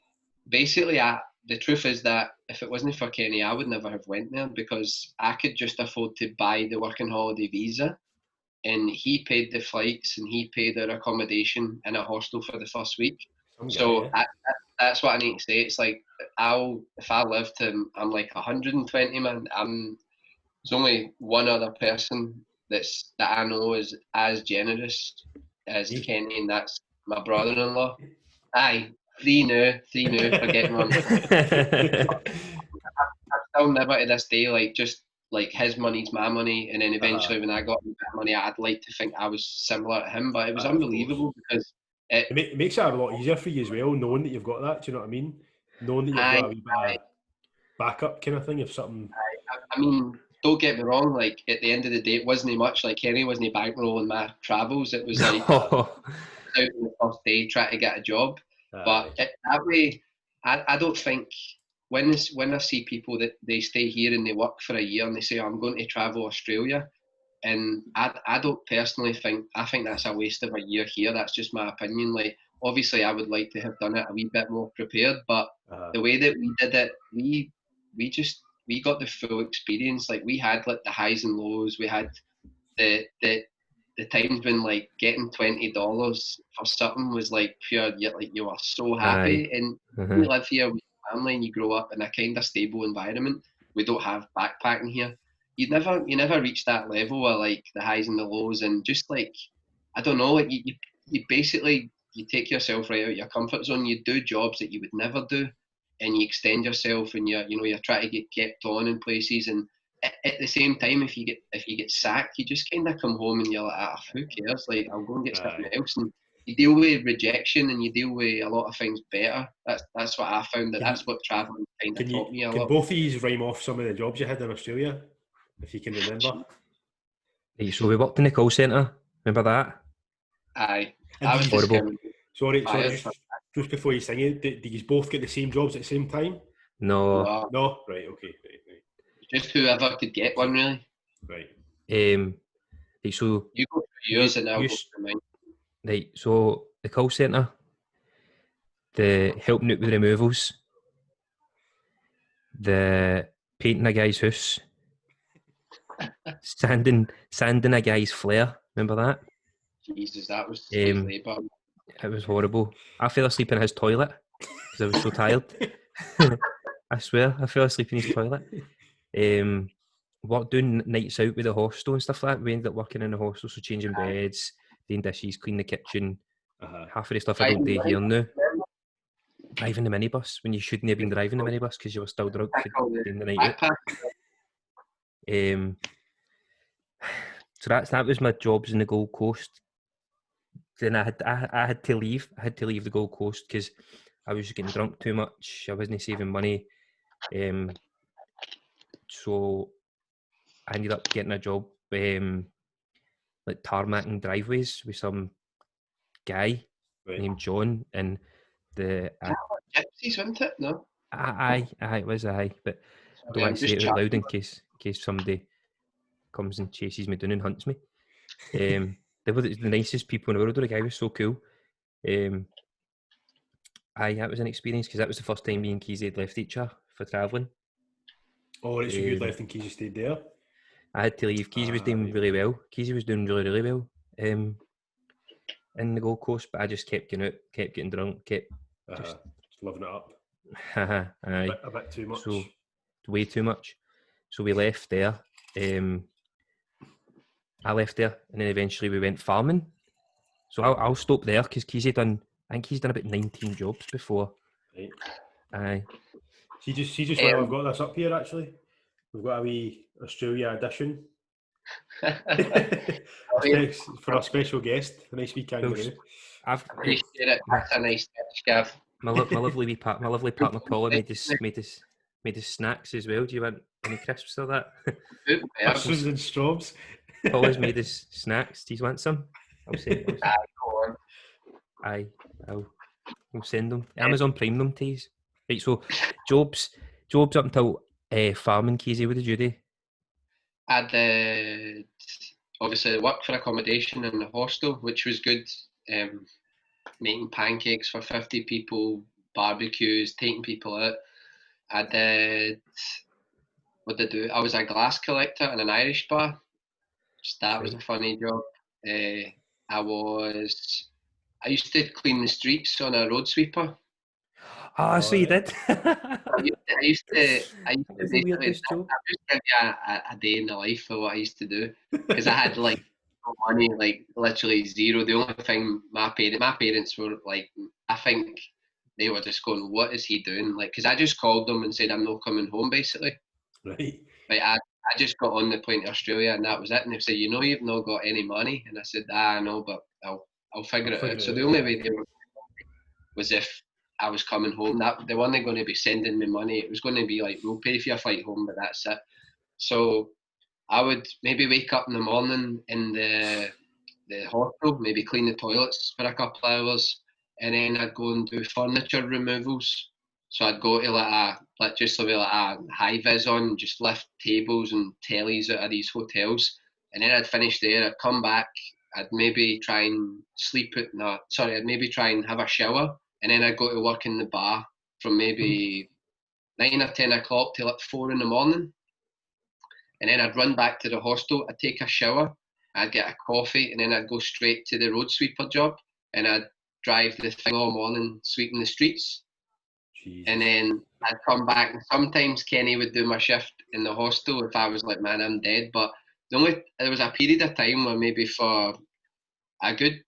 basically the truth is that if it wasn't for Kenny, I would never have went there because I could just afford to buy the working holiday visa, and he paid the flights and he paid our accommodation in a hostel for the first week. That's what I need to say. It's like if I live to I'm like 120, man. There's only one other person that I know is as generous as Kenny, and that's my brother-in-law. Aye, 3 now, for getting on. I still never to this day, like, just like his money's my money, and then eventually when I got a bit of money, I'd like to think I was similar to him, but it was unbelievable because it makes it a lot easier for you as well, knowing that you've got that. Do you know what I mean? Knowing that you've got a wee bit of backup kind of thing, if something. I mean, don't get me wrong. Like at the end of the day, it wasn't much. Like Kenny wasn't bankrolling my travels. It was like out on the first day trying to get a job. But that way, I don't think when I see people that they stay here and they work for a year and they say, I'm going to travel Australia, and I don't personally think, I think that's a waste of a year here. That's just my opinion. Like obviously I would like to have done it a wee bit more prepared, but the way that we did it, we got the full experience. Like we had like the highs and lows. We had the times when like getting $20 for something was like pure, like you were so happy. And you live here with your family and you grow up in a kind of stable environment. We don't have backpacking here. You never reach that level of like the highs and the lows, and just like I don't know, like you basically you take yourself right out of your comfort zone. You do jobs that you would never do, and you extend yourself, and you're trying to get kept on in places. And at the same time, if you get sacked, you just kind of come home and you're like, who cares? Like I'll go and get something else. And you deal with rejection and you deal with a lot of things better. That's what I found. That's what traveling kind of taught me a lot. Can both of you rhyme off some of the jobs you had in Australia, if you can remember? Right, so we worked in the call centre. Remember that? Aye. That was horrible. Sorry, just before you sing it, did you both get the same jobs at the same time? No. Right, okay, right. Just whoever could get one, really. Right. So you go for yours and I'll go for mine. Right, so the call centre, the helping out with removals, the painting a guy's house, sanding a guy's flare. Remember that? Jesus, that was labour. It was horrible. I fell asleep in his toilet because I was so tired. I swear, I fell asleep in his toilet. Doing nights out with the hostel and stuff like that. We ended up working in the hostel, so changing beds, doing dishes, cleaning the kitchen. Half of the stuff I don't do here now. Driving the minibus when you shouldn't have been driving the minibus because you were still drunk in the night out. So that was my jobs in the Gold Coast. Then I had to leave. I had to leave the Gold Coast because I was getting drunk too much. I wasn't saving money. So I ended up getting a job like tarmacking driveways with some guy named John, and gypsies, wasn't it? No. Aye, it was aye, but I don't want to say it out loud in case somebody comes and chases me down and hunts me. They were the nicest people in the world. The guy was so cool. Aye, that was an experience because that was the first time me and Keezy had left each other for travelling. Oh, right, so you left and Keezy stayed there? I had to leave. Keezy was doing really well. Keezy was doing really, really well in the Gold Coast, but I just kept getting out, kept getting drunk, kept just living it up. Aye. A bit too much. So, way too much. So we left there. I left there, and then eventually we went farming. So I'll stop there because I think he's done about 19 jobs before. Right. Aye. See just where I've got this up here actually. We've got a wee Australia edition. For our special guest, a nice wee kangaroo. Appreciate it. That's a nice touch, Gav. My lovely partner Paula made us snacks as well. Do you want any crisps or that? Crisps and straws. Paula's made us snacks. Do you want some? I'll send them. Aye, I'll send them. Amazon Prime them to you. Right, so jobs up until farming, Keezy, what did you do? I'd obviously worked for accommodation in the hostel, which was good. Making pancakes for 50 people, barbecues, taking people out. What did I do? I was a glass collector in an Irish bar. That was a funny job. I used to clean the streets on a road sweeper. Oh, so you did? I used to basically, I'll just give you a day in the life of what I used to do, because I had like no money, like literally zero. The only thing my parents were like, I think they were just going, what is he doing? Like, because I just called them and said I'm not coming home, basically. Right. Like I I just got on the plane to Australia and that was it. And they said, you know, you've not got any money. And I said, I know, but I'll figure it out. So the only way they were was if I was coming home. That they weren't going to be sending me money. It was going to be like, we'll pay for your flight home, but that's it. So I would maybe wake up in the morning in the hospital, maybe clean the toilets for a couple of hours, and then I'd go and do furniture removals. So I'd go to like a high vis on, and just lift tables and tellies out of these hotels, and then I'd finish there. I'd come back. I'd maybe try and I'd maybe try and have a shower, and then I'd go to work in the bar from maybe 9 or 10 o'clock till like 4 in the morning. And then I'd run back to the hostel, I'd take a shower, I'd get a coffee, and then I'd go straight to the road sweeper job, and I'd drive the thing all morning sweeping the streets. Jesus. And then I'd come back, and sometimes Kenny would do my shift in the hostel if I was like, man, I'm dead. But there was a period of time where maybe for a good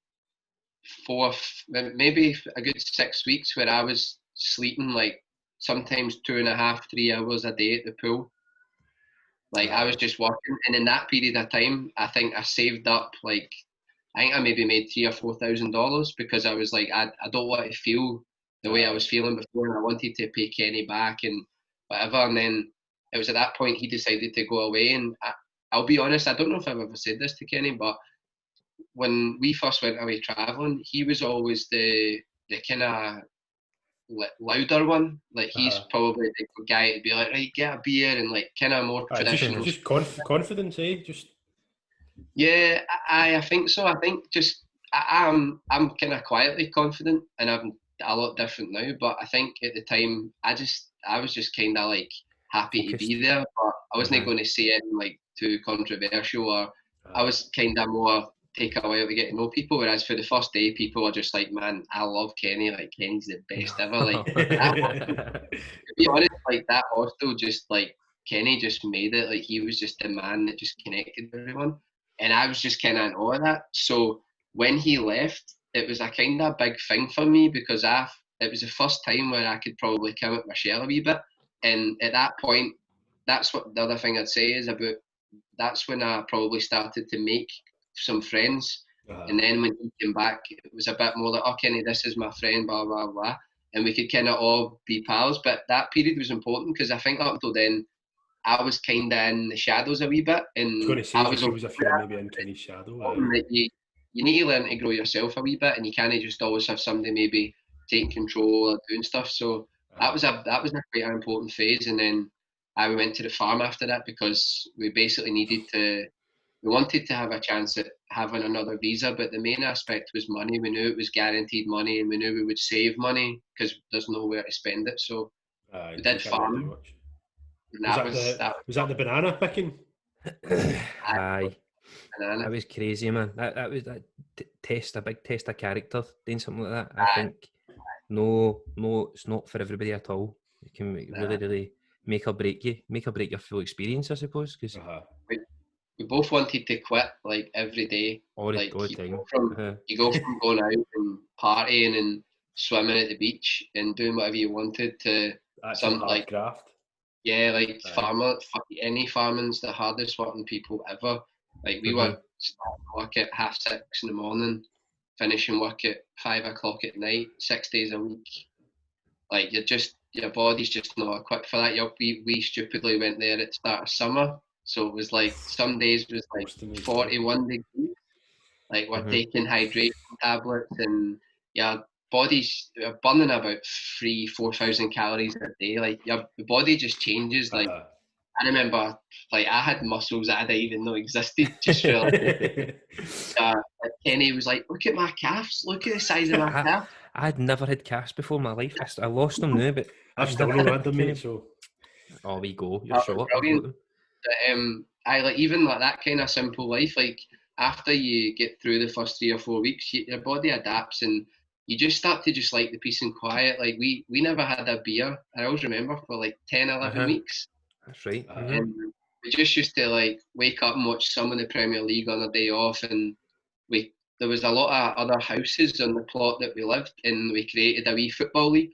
maybe a good 6 weeks where I was sleeping like sometimes 2.5, 3 hours a day at the pool. Like I was just working, and in that period of time, I think I saved up I think I maybe made $3,000 or $4,000 because I was like, I don't want to feel the way I was feeling before, and I wanted to pay Kenny back and whatever. And then it was at that point he decided to go away, and I'll be honest, I don't know if I've ever said this to Kenny, but when we first went away traveling, he was always the kind of louder one. Like he's probably the guy to be like, right, get a beer, and like kind of more traditional. Just confidence, eh? Just yeah, I think so. I think just I'm kind of quietly confident, and I'm a lot different now. But I think at the time, I was just kind of like happy to be there, but I wasn't going to say anything like too controversial, or I was kind of more take a while to get to know people. Whereas for the first day, people are just like, man, I love Kenny. Like Kenny's the best ever. Like to be honest, like that hostel, just like Kenny just made it. Like he was just the man that just connected with everyone, and I was just kind of in awe of that. So when he left, it was a kind of big thing for me because it was the first time where I could probably come at my shell a wee bit, and at that point, that's what the other thing I'd say is about. That's when I probably started to make some friends, and then when he came back, it was a bit more like, oh Kenny, this is my friend, blah blah blah, and we could kind of all be pals. But that period was important because I think up until then I was kind of in the shadows a wee bit, and I was a few maybe in Kenny's shadow. You need to learn to grow yourself a wee bit, and you can't just always have somebody maybe taking control or doing stuff. So that was a quite an important phase. And then we went to the farm after that because we basically we wanted to have a chance at having another visa, but the main aspect was money. We knew it was guaranteed money, and we knew we would save money because there's nowhere to spend it. So we did farming. Was that the banana picking? Aye. That was crazy, man. That was a big test of character, doing something like that. I think no, it's not for everybody at all. It can really make or break your full experience, I suppose. Because we both wanted to quit like every day. All the time. You go from going out and partying and swimming at the beach and doing whatever you wanted to some like graft. Yeah, like any farming's the hardest working people ever. Like we were starting work at 6:30 in the morning, finishing work at 5 o'clock at night, 6 days a week. Like your body's just not equipped for that. We stupidly went there at the start of summer, so it was like some days was like 41 degrees. Like we're taking hydration tablets, and your body's burning about 3,000-4,000 calories a day. Like your body just changes. Like I remember, like I had muscles that I didn't even know existed. Just for like Kenny was like, "Look at my calves! Look at the size of my calves." I had never had calves before in my life. I lost them now, but I've still not had them, mate. So, we go. You're short. Brilliant. I like even like that kind of simple life. Like after you get through the first 3 or 4 weeks, your body adapts, and you just start to just like the peace and quiet. Like we never had a beer. I always remember for like 10, 11 weeks. That's right. And we just used to like wake up and watch some of the Premier League on a day off, and there was a lot of other houses on the plot that we lived in. We created a wee football league.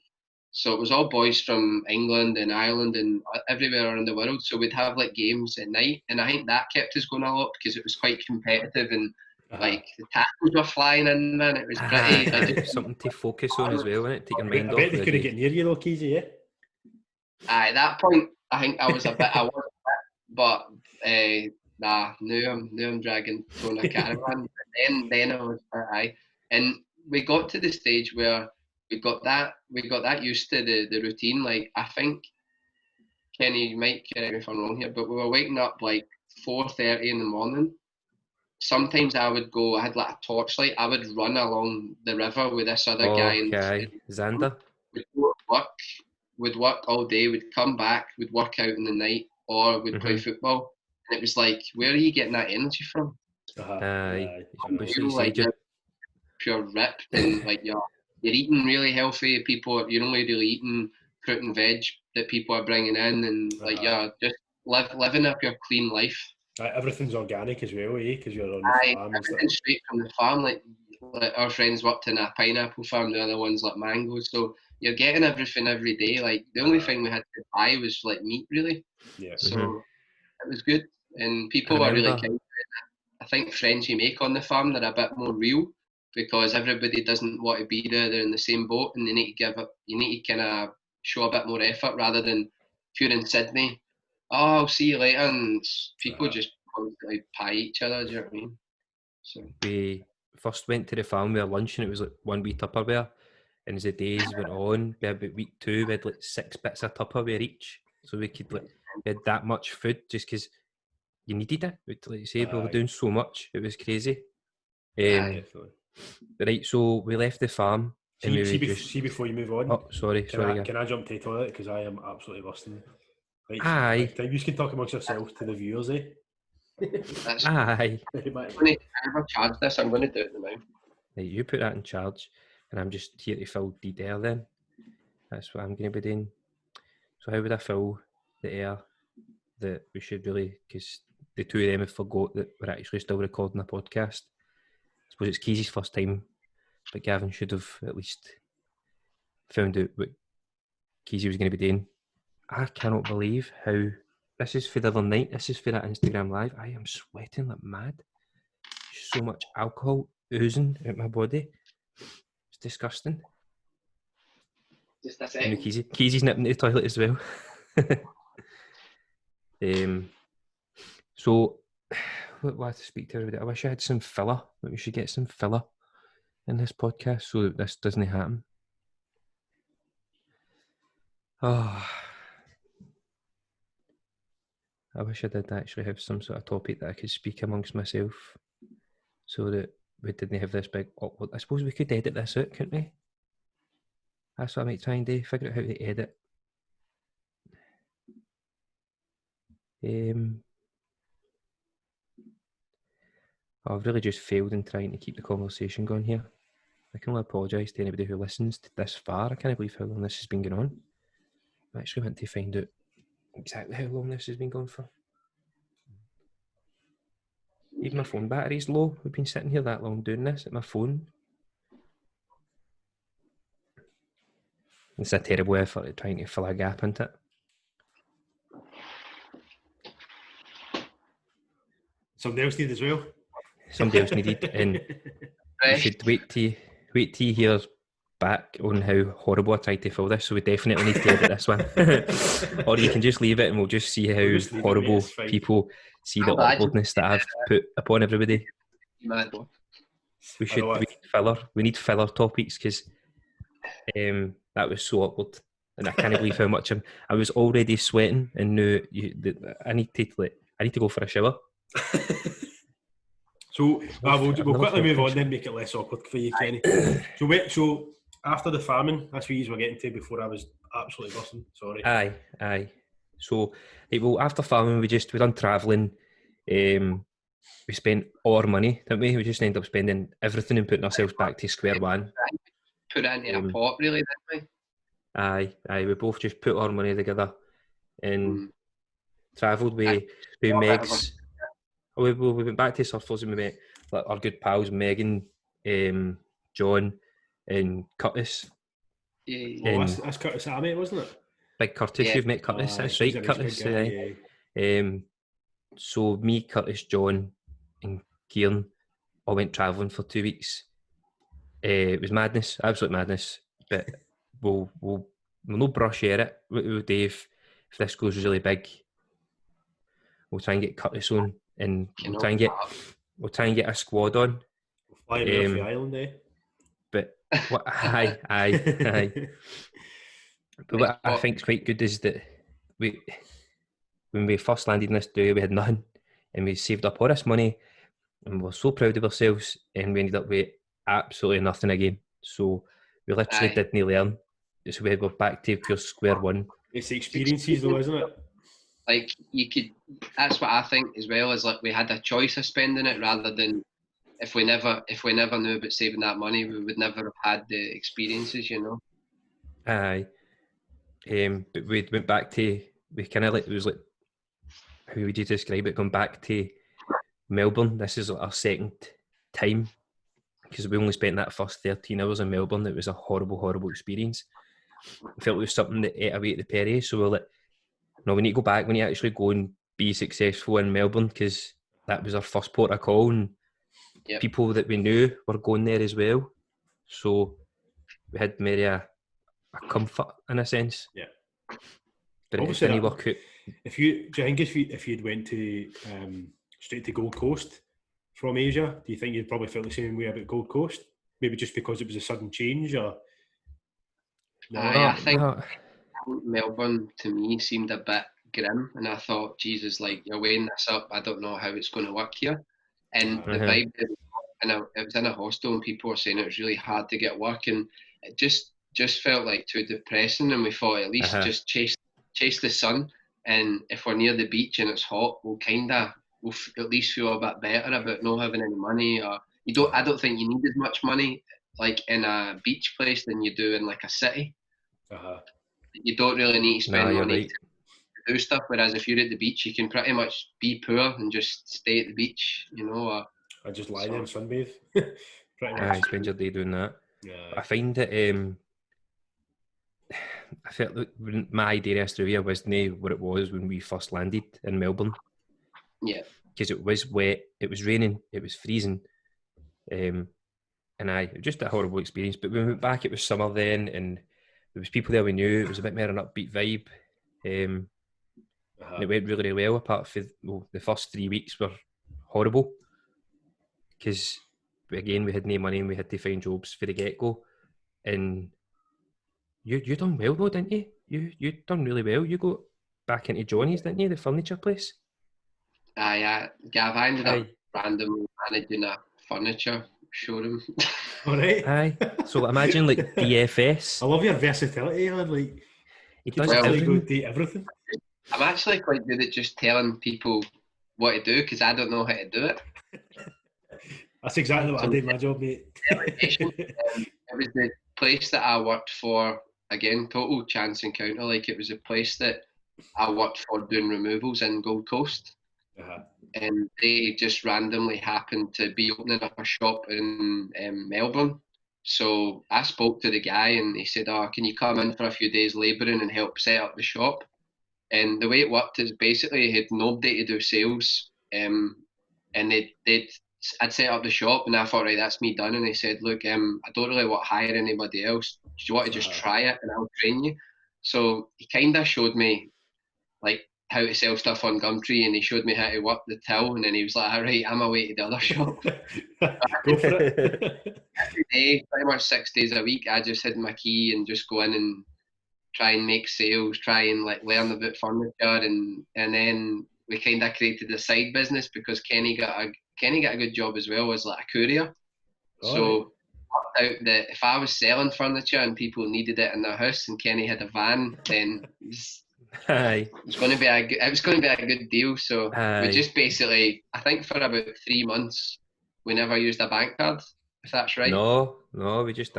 So it was all boys from England and Ireland and everywhere around the world. So we'd have like games at night, and I think that kept us going a lot because it was quite competitive and like the tackles were flying in, man. It was pretty like something to focus on as well, wasn't it? Take your mind I off. bet they couldn't get near you though, Keezy, yeah? At that point, I think I was a bit, but nah, now I'm dragging towing a caravan. But then I was aye, and we got to the stage where we got that used to the routine. Like I think Kenny, you might correct me if I'm wrong here, but we were waking up like 4:30 in the morning. Sometimes I would go. I had like a torchlight. I would run along the river with this other guy. Okay, Xander. We'd go to work. We'd work all day. We'd come back. We'd work out in the night, or we'd play football. And it was like, where are you getting that energy from? Like you're pure ripped, and like you're eating really healthy. You're only really eating fruit and veg that people are bringing in, and like you're just living up your clean life. Everything's organic as well, eh? Because you're on the farm and stuff. Straight from the farm, like our friends worked in a pineapple farm, the other ones like mangoes. So you're getting everything every day. Like the only thing we had to buy was like meat, really. Yeah. So it was good, and people were really kind. I think friends you make on the farm, they're a bit more real because everybody doesn't want to be there. They're in the same boat, and they need to you need to kind of show a bit more effort rather than if you're in Sydney. Oh, I'll see you later, and people just constantly pie each other. Do you know what I mean? So we first went to the farm with our lunch, and it was like one wee Tupperware. And as the days went on, by about week 2, we had like 6 bits of Tupperware each, so we could we had that much food just because you needed it. Like you say, we were doing so much, it was crazy. Right, so we left the farm. See, before you move on. Oh, sorry. Can I jump to the toilet because I am absolutely busting. Right, aye. You can talk amongst yourselves to the viewers, eh? Aye. I'm going to charge this. I'm going to do it now. Right, you put that in charge, and I'm just here to fill the air. Then that's what I'm going to be doing. So how would I fill the air that we should really? Because the two of them have forgot that we're actually still recording a podcast. I suppose it's Keezy's first time, but Gavin should have at least found out what Keezy was going to be doing. I cannot believe how this is for the other night. This is for that Instagram live. I am sweating like mad. So much alcohol oozing out my body. It's disgusting. Just a second. Keezy's nipping to the toilet as well. So, what I have to speak to everybody. I wish I had some filler. But we should get some filler in this podcast so that this doesn't happen. Oh, I wish I did actually have some sort of topic that I could speak amongst myself so that we didn't have this big awkward. I suppose we could edit this out, couldn't we? That's what I might try and do, figure out how to edit. I've really just failed in trying to keep the conversation going here. I can only apologise to anybody who listens to this far. I can't believe how long this has been going on. I actually want to find out exactly how long this has been going for. Even my phone battery's low. We've been sitting here that long doing this at my phone. It's a terrible effort at trying to fill a gap into it. Somebody else needed as well. Somebody else needed, and you should wait till you hear back on how horrible I tried to fill this. So we definitely need to edit this one, or you can just leave it, and we'll just see how horrible people see the awkwardness that I've put upon everybody. We need filler topics because that was so awkward, and I can't believe how much I was already sweating, and now I need to go for a shower. So we'll quickly move on then, make it less awkward for you, Kenny. So after the farming, that's what you were getting to before I was absolutely busting. Sorry. Aye. So after farming, we done travelling. We spent all our money, didn't we? We just ended up spending everything and putting ourselves back to square one. Put it into a pot, really, didn't we? Aye. We both just put our money together and travelled with Meg's. We went back to Surfers and we met our good pals Megan, John, and Curtis. Yeah. Oh, that's Curtis Army, wasn't it? Big Curtis, Yeah. you've met Curtis, that's He's right, a nice Curtis. big guy, So me, Curtis, John, and Kieran all went travelling for 2 weeks. It was madness, absolute madness. But we'll no brush at it. We'll do if this goes really big, we'll try and get Curtis on, and we'll try and get a squad on. We'll fly him off the island, eh? But what? Aye. But what I think's quite good is that when we first landed in this day, we had nothing, and we saved up all this money, and we were so proud of ourselves, and we ended up with absolutely nothing again. So we literally didn't learn. So we were back to pure square one. It's the experiences, though, isn't it? Like you could. That's what I think as well. Is like we had a choice of spending it rather than if we never knew about saving that money, we would never have had the experiences, you know. Aye. But we went back to, we kind of like, it was like, how would you describe it, going back to Melbourne? This is our second time, because we only spent that first 13 hours in Melbourne. It was a horrible experience. I felt it was something that ate away at the Perry, so we're like, no, we need to go back, we need to actually go and be successful in Melbourne, because that was our first port of call, and people that we knew were going there as well. So we had maybe a comfort in a sense. Yeah. But it didn't work out. Do you think if you'd went to straight to Gold Coast from Asia, do you think you'd probably felt the same way about Gold Coast? Maybe just because it was a sudden change, or no? I think Melbourne to me seemed a bit grim, and I thought, Jesus, like you're weighing this up. I don't know how it's going to work here. And the vibe, and it was in a hostel, and people were saying it was really hard to get work, and it just felt like too depressing. And we thought at least just chase the sun, and if we're near the beach and it's hot, we'll at least feel a bit better about not having any money. Or I don't think you need as much money like in a beach place than you do in like a city. You don't really need to spend money to do stuff. Whereas if you're at the beach, you can pretty much be poor and just stay at the beach, you know. I just lie there and sunbathe. Spend your day doing that. Yeah. I find that I felt that my idea of Australia wasn't what it was when we first landed in Melbourne. Yeah. Because it was wet, it was raining, it was freezing. And it was just a horrible experience. But when we went back, it was summer then, and there was people there we knew. It was a bit more an upbeat vibe. And it went really, really well, apart from the first 3 weeks were horrible. Because, again, we had no money and we had to find jobs for the get-go. And you done well though, didn't you? You done really well. You got back into Johnny's, didn't you? The furniture place. Gav, I ended up randomly managing a furniture showroom. All right. Aye. So imagine like DFS. I love your versatility, man. Like he does everything. I'm actually quite good at just telling people what to do because I don't know how to do it. That's exactly what I did my job, mate. It was the place that I worked for. Again, total chance encounter. Like it was a place that I worked for doing removals in Gold Coast. And they just randomly happened to be opening up a shop in Melbourne. So I spoke to the guy and he said, can you come in for a few days labouring and help set up the shop? And the way it worked is basically he had nobody to do sales. And I'd set up the shop and I thought, right, that's me done. And they said, look, I don't really want to hire anybody else. Do you want to just try it and I'll train you? So he kind of showed me like how to sell stuff on Gumtree and he showed me how to work the till and then he was like, all right, I'm away to the other shop. Go for it. Every day, pretty much 6 days a week, I just had my key and just go in and try and make sales, try and like learn about furniture and then we kind of created a side business because Kenny got a good job as well as like a courier. So worked out that if I was selling furniture and people needed it in their house and Kenny had a van, then it was going to be a good deal. So we just basically, I think for about 3 months, we never used a bank card, if that's right. No, we just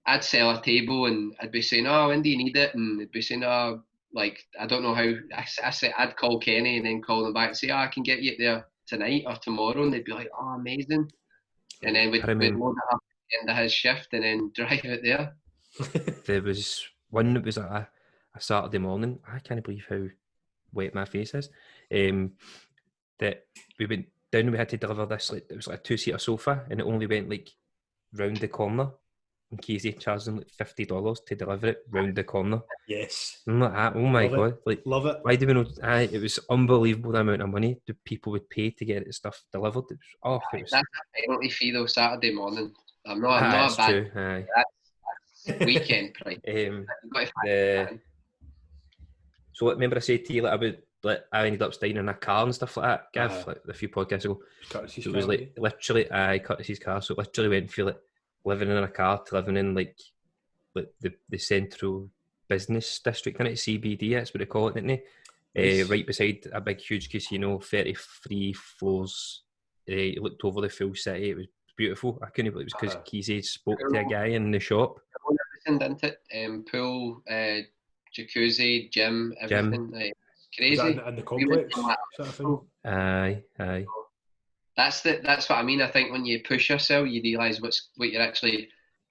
I'd sell a table and I'd be saying, when do you need it? And they'd be saying, like, I don't know how. I said I'd call Kenny and then call them back and say, I can get you there tonight or tomorrow. And they'd be like, amazing. And then we'd load it up end of his shift and then drive it there. There was one that was a Saturday morning. I can't believe how wet my face is. That we went down and we had to deliver this, like, it was like a 2-seater sofa, and it only went like round the corner. And Casey charged them like $50 to deliver it round the corner. Yes. I'm like, oh my Love God. it. Like, Love it. why do we know? It was unbelievable the amount of money that people would pay to get stuff delivered. It was, That's a penalty fee though, Saturday morning. I'm not a bad. True. Aye. That's weekend price. Um, You've got to factor the, that in. So remember I said to you like about like I ended up staying in a car and stuff like that, Gav, Uh-huh. like a few podcasts ago. So it was car, like literally I cut his car, so it literally went from like living in a car to living in like the central business district in it, CBD, that's what they call it, didn't they? Nice. Right beside a big huge casino, 33 floors. It looked over the full city. It was beautiful. I couldn't believe it was because Keezy spoke to a guy in the shop. Everything, didn't it? Pool, jacuzzi, gym, everything. Like, crazy. And the complex sort of thing. Aye. That's what I mean. I think when you push yourself, you realise what you're actually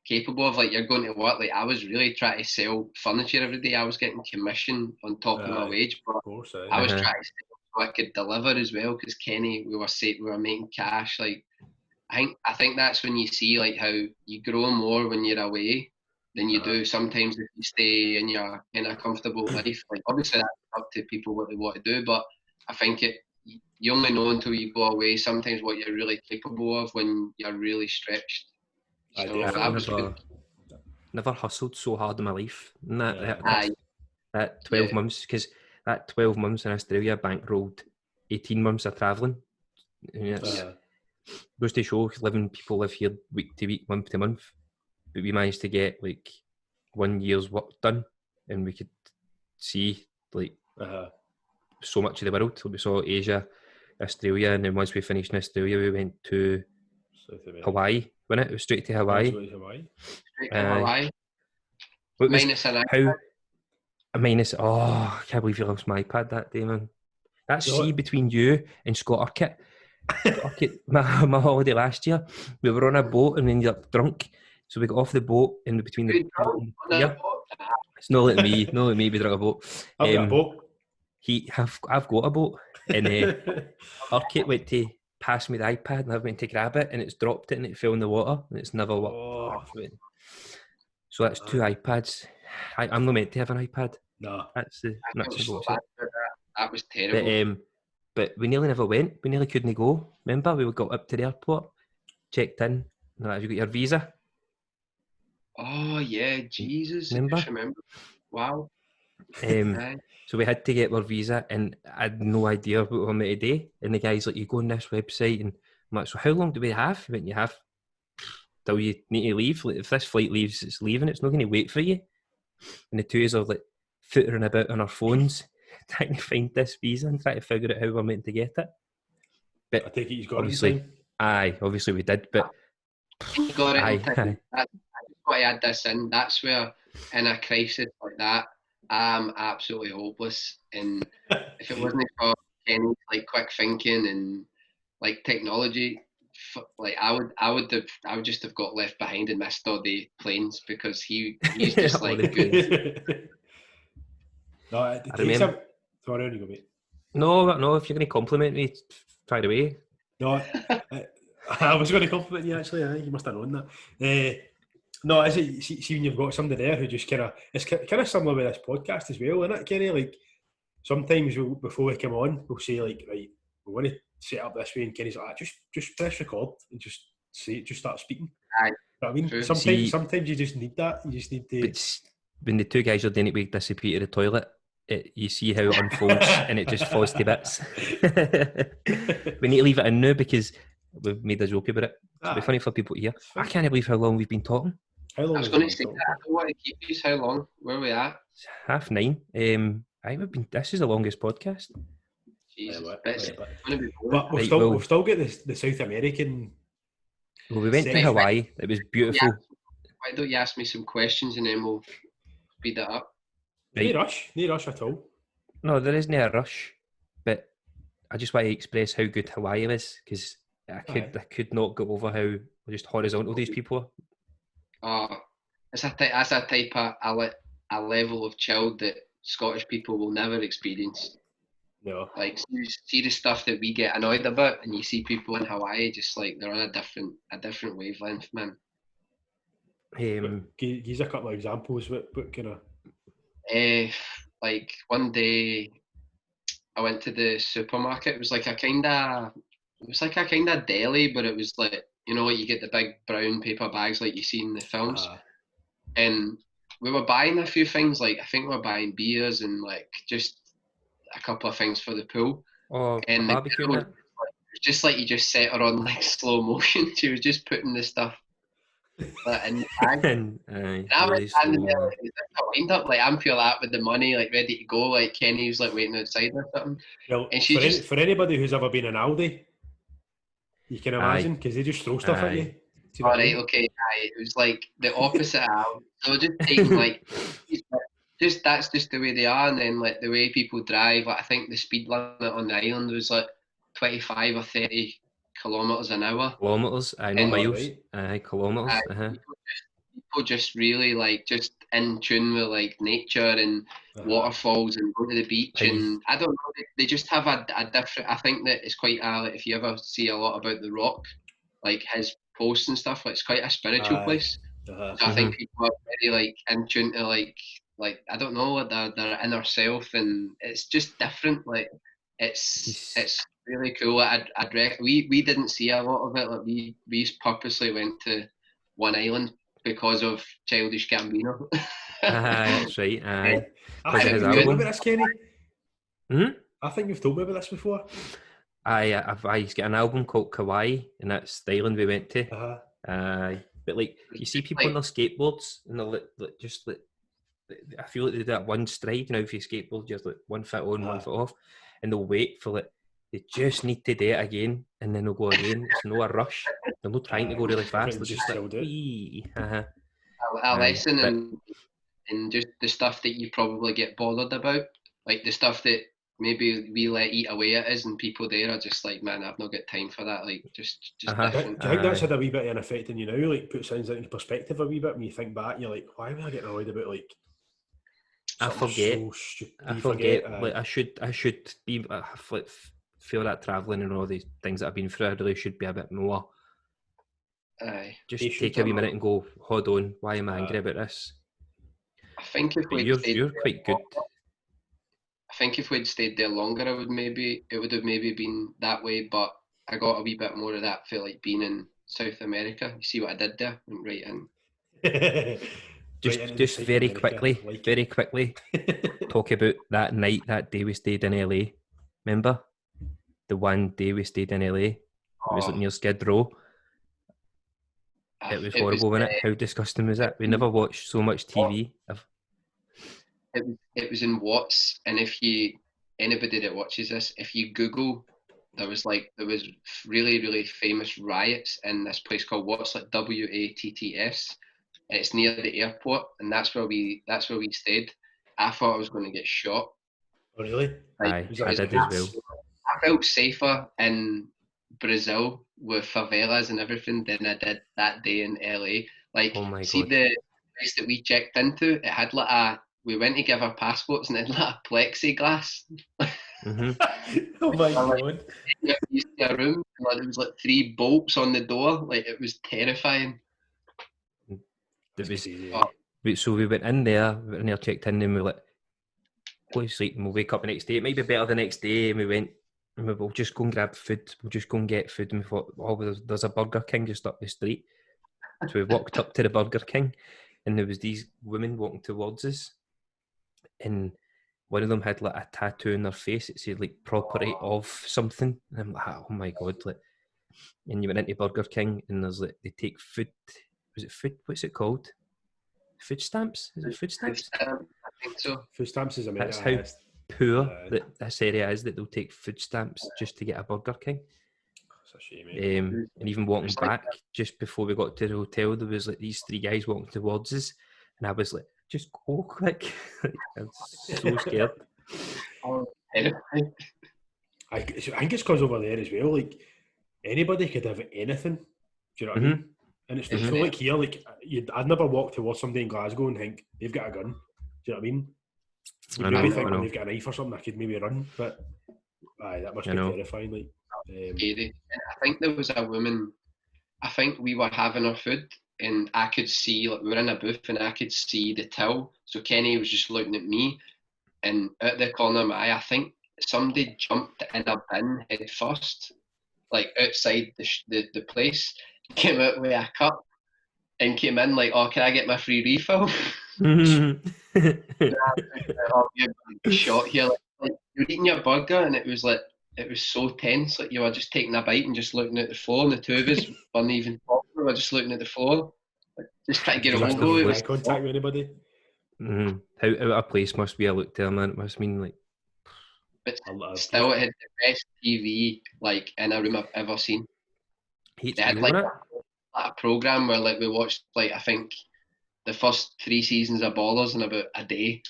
capable of. Like, you're going to work. Like, I was really trying to sell furniture every day. I was getting commission on top of my wage, but I was trying to sell so I could deliver as well. Because Kenny, we were making cash. Like, I think that's when you see like how you grow more when you're away than you do sometimes if you stay in your kind of comfortable life. Like, obviously that's up to people what they want to do, but I think you only know until you go away sometimes what you're really capable of when you're really stretched. So that was never hustled so hard in my life. And that 12 months, because that 12 months in Australia bankrolled 18 months of travelling. Goes to show people live here week to week, month to month, but we managed to get like 1 year's work done, and we could see like so much of the world. So we saw Asia, Australia, and then once we finished in Australia, we went to Hawaii. Wasn't it? It was straight to Hawaii. Straight to Hawaii. Minus an iPad. I can't believe you lost my iPad that day, man. That's between you and Scott Urquhart. My holiday last year, we were on a boat and we ended up drunk. So we got off the boat and between the boat and it's not like me, we drunk a boat. I've got a boat. I've got a boat, and Urquhart went to pass me the iPad and I went to grab it and it's dropped it and it fell in the water and it's never worked. So that's 2 iPads. I'm not meant to have an iPad. No, that's the nuts and bolts. That was terrible. But we nearly never went. We nearly couldn't go. Remember, we got up to the airport, checked in. Have you got your visa? Oh yeah, Jesus! Remember? I just remember. Wow. So we had to get our visa, and I had no idea what we were meant to do. And the guy's like, "You go on this website," and I'm like, "So how long do we have?" He went, "You have till you need to leave. Like, if this flight leaves, it's leaving. It's not going to wait for you." And the two of us are like footering about on our phones, trying to find this visa and trying to figure out how we're meant to get it. But I take it he's got obviously, obviously we did. But he got it. I just want to add this in. That's where, in a crisis like that, I'm absolutely hopeless. And if it wasn't for Kenny's like quick thinking and like technology, like I would just have got left behind and missed all the planes because he's just like good. No, I remember. Sorry, you go, mate. No, if you're going to compliment me, fire away. No, I was going to compliment you actually. I think you must have known that. No, is it? See when you've got somebody there who just it's kind of similar with this podcast as well, isn't it, Kenny? Like sometimes before we come on, we'll say like, right, we want to set up this way, and Kenny's like, just press record and just say it, just start speaking. Aye. But I mean, sometimes you just need that. You just need to. But when the two guys are doing it, we disappear to the toilet. You see how it unfolds and it just falls to bits. We need to leave it in now because we've made a joke about it. It'll be funny for people to hear. I can't believe how long we've been talking. How long? I was going to say that. I don't want to keep these. How long? Where are we at? It's 9:30. This is the longest podcast. Jesus, but we've still got the South American. Well, we went to Hawaii. It was beautiful. Why don't you ask me some questions and then we'll speed it up? Right. No rush at all. No, there isn't a rush, but I just want to express how good Hawaii is because I could not get over how just horizontal these people are. That's a type of a level of chill that Scottish people will never experience. No. Like, see the stuff that we get annoyed about, and you see people in Hawaii just like they're on a different wavelength, man. Give a couple of examples. What kind of? Like one day, I went to the supermarket. It was like a kind of deli, but it was like, like you get the big brown paper bags like you see in the films. And we were buying a few things. Like I think we were buying beers and like just a couple of things for the pool. Oh, and barbecue. It was just like you just set her on like slow motion. She was just putting the stuff in the bag. And I was standing there like, lined up, like I'm pure that with the money, like ready to go. Like Kenny was like waiting outside or something. Well, and she for anybody who's ever been in Aldi, you can imagine because they just throw stuff at you. All right, okay. It was like the opposite. So just taking like, that's just the way they are, and then like the way people drive. Like I think the speed limit on the island was like 25 or 30 kilometers an hour. Kilometers, I know miles. Kilometers. People just really like just in tune with like nature and waterfalls and going to the beach, and I don't know. They just have a different. I think that it's quite if you ever see a lot about The Rock, like his posts and stuff, like it's quite a spiritual place. So I think people are very like in tune to like I don't know their inner self, and it's just different. Like it's really cool. We didn't see a lot of it. Like we purposely went to one island because of Childish Gambino. That's right. I think you've told me about this, Kenny. I think you've told me about this before. He's got an album called Kauai, and that's the island we went to. But like you see people on their skateboards, and they're like just like, I feel like they do that one stride. If you skateboard, just like one foot on, one foot off, and they'll wait for it. They just need to do it again, and then they'll go again. It's no a rush. They're not trying to go really fast. They're just like, a lesson in just the stuff that you probably get bothered about, like the stuff that maybe we let eat away at us, and people there are just like, man, I've not got time for that. Like just different. Do you think that's had a wee bit of an effect on you now? Like puts things into perspective a wee bit when you think back. You're like, why am I getting annoyed about like? I forget. Like I should be. Feel that travelling and all these things that I've been through, I really should be a bit more. Just take a wee minute and go, hold on, why am I angry about this? I think if you're quite good. I think if we'd stayed there longer, it would have maybe been that way. But I got a wee bit more of that feel like being in South America. You see what I did there? Went right in. just very quickly, talk about that night, that day we stayed in LA. Remember? The one day we stayed in LA, it was like near Skid Row. It was horrible, wasn't it? How disgusting was it? We never watched so much TV. It was in Watts, and anybody that watches this, if you Google, there was really, really famous riots in this place called Watts, like WATTS. It's near the airport, and that's where we stayed. I thought I was going to get shot. Oh really? I did as well. I felt safer in Brazil with favelas and everything than I did that day in LA. Like, oh my see God. the place that we checked into, it had like we went to give our passports and it had like a plexiglass. Oh my God. You see a room, and there was like 3 bolts on the door. Like, it was terrifying. So we went in there, checked in, and we were like, go to sleep and we'll wake up the next day. It might be better the next day. And we went, and we'll just go and grab food. We'll just go and get food. And we thought, there's a Burger King just up the street. So we walked up to the Burger King, and there was these women walking towards us. And one of them had like a tattoo on their face. It said like property of something. And I'm like, oh my God. Like, and you went into Burger King, and there's like, they take food. Was it food? What's it called? Food stamps? Is it food stamps? I think so. Food stamps is amazing. That's how poor that this area is, that they'll take food stamps just to get a Burger King. That's a shame. And even walking back, just before we got to the hotel, there was like these 3 guys walking towards us, and I was like, just go quick. I was so scared. I think it's because over there as well, like anybody could have anything. Do you know what I mean? And it's so like here, like I'd never walk towards somebody in Glasgow and think they've got a gun. Do you know what I mean? You maybe think they've got a knife or something, I could maybe run, but that must be terrifying. Like, scary. And I think there was a woman. I think we were having our food, and I could see, like, we were in a booth, and I could see the till. So Kenny was just looking at me, and out the corner of my eye, I think somebody jumped in a bin head first, like outside the place, came out with a cup, and came in like, "Oh, can I get my free refill?" Oh, you're shot here. Like, you're eating your burger, and it was so tense. Like, you were just taking a bite and just looking at the floor, and the two of us weren't even talking. We were just looking at the floor, like, just trying to get a hold of it. Eye contact with anybody. How out of place must be a look there, man. It must mean like. But still, it had the best TV like in a room I've ever seen. They had like a program where like we watched like I think the first 3 seasons of Ballers in about a day.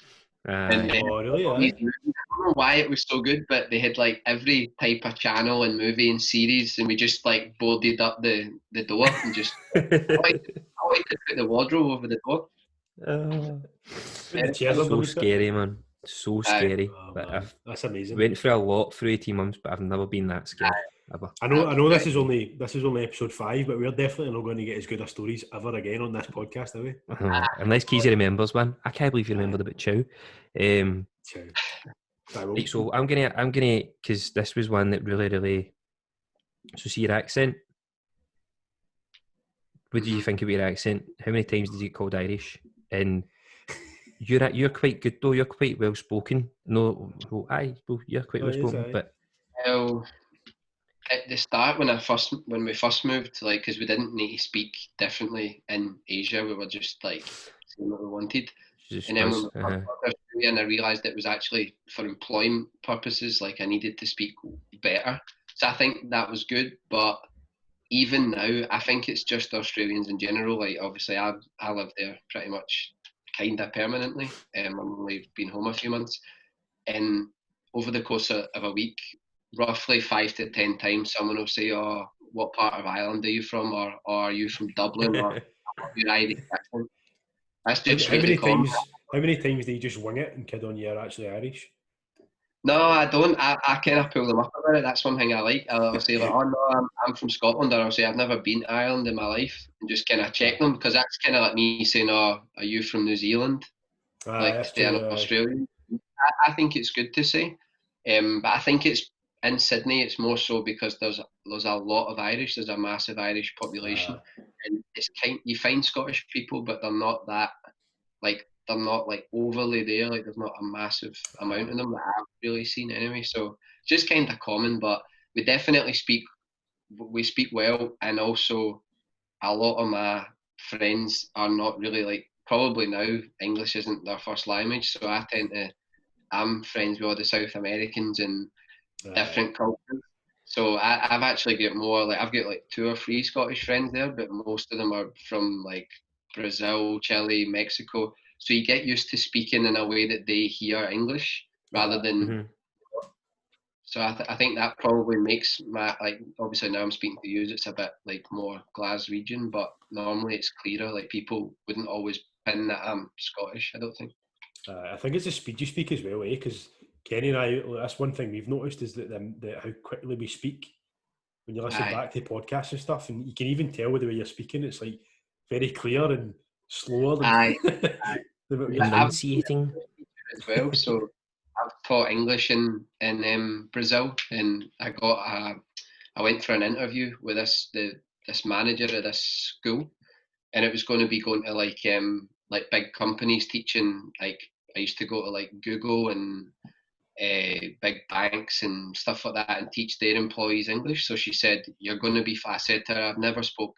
And really? I don't know why it was so good, but they had like every type of channel and movie and series, and we just like boarded up the door and just I like to put the wardrobe over the door. So scary, man. So scary. That's amazing. Went through a lot through 18 months, but I've never been that scared ever. I know this is only episode 5, but we're definitely not going to get as good of stories ever again on this podcast, are we? Unless Keezy remembers one. I can't believe you remembered about Chow. Chow. Right, so I'm gonna because this was one that really. So see your accent. What do you think of your accent? How many times did you get called Irish? And you're quite good though. You're quite well spoken. No, you're quite well spoken. But at the start, when we first moved, like, because we didn't need to speak differently in Asia, we were just like saying what we wanted. And then when we got to Australia, and I realised it was actually for employment purposes, like I needed to speak better. So I think that was good. But even now, I think it's just Australians in general. Like, obviously, I live there pretty much kind of permanently. I've only been home a few months, and over the course of a week, roughly 5 to 10 times, someone will say, "Oh, what part of Ireland are you from?" or "Are you from Dublin?" or "Your Irish accent." That's just how many times do you just wing it and kid on you're actually Irish? No, I don't. I kind of pull them up about it. That's one thing I like. I'll say like, "Oh no, I'm from Scotland," or I'll say, "I've never been to Ireland in my life," and just kind of check them, because that's kind of like me saying, "Oh, are you from New Zealand?" Like they're Australian. I think it's good to say, but I think it's in Sydney. It's more so because there's a lot of Irish. There's a massive Irish population, and it's you find Scottish people, but they're not that they're not like overly there. Like, there's not a massive amount of them that I've really seen anyway. So it's just kind of common, but we definitely speak well, and also a lot of my friends are not really like, probably now English isn't their first language, so I'm friends with all the South Americans and different cultures. So I've actually got more, like I've got like 2 or 3 Scottish friends there, but most of them are from like Brazil, Chile, Mexico. So you get used to speaking in a way that they hear English rather than. So I think that probably makes my, like, obviously now I'm speaking to you, it's a bit like more Glaswegian, but normally it's clearer. Like, people wouldn't always pin that I'm Scottish, I don't think. I think it's the speed you speak as well, because Kenny and I, that's one thing we've noticed, is that how quickly we speak when you listen back to podcasts and stuff, and you can even tell with the way you're speaking, it's like very clear and slower than enunciating as well. So I've taught English in Brazil, and I went for an interview with this manager at this school, and it was going to be going to like big companies teaching. Like, I used to go to like Google and big banks and stuff like that and teach their employees English. So she said, "You're going to be." I said to her,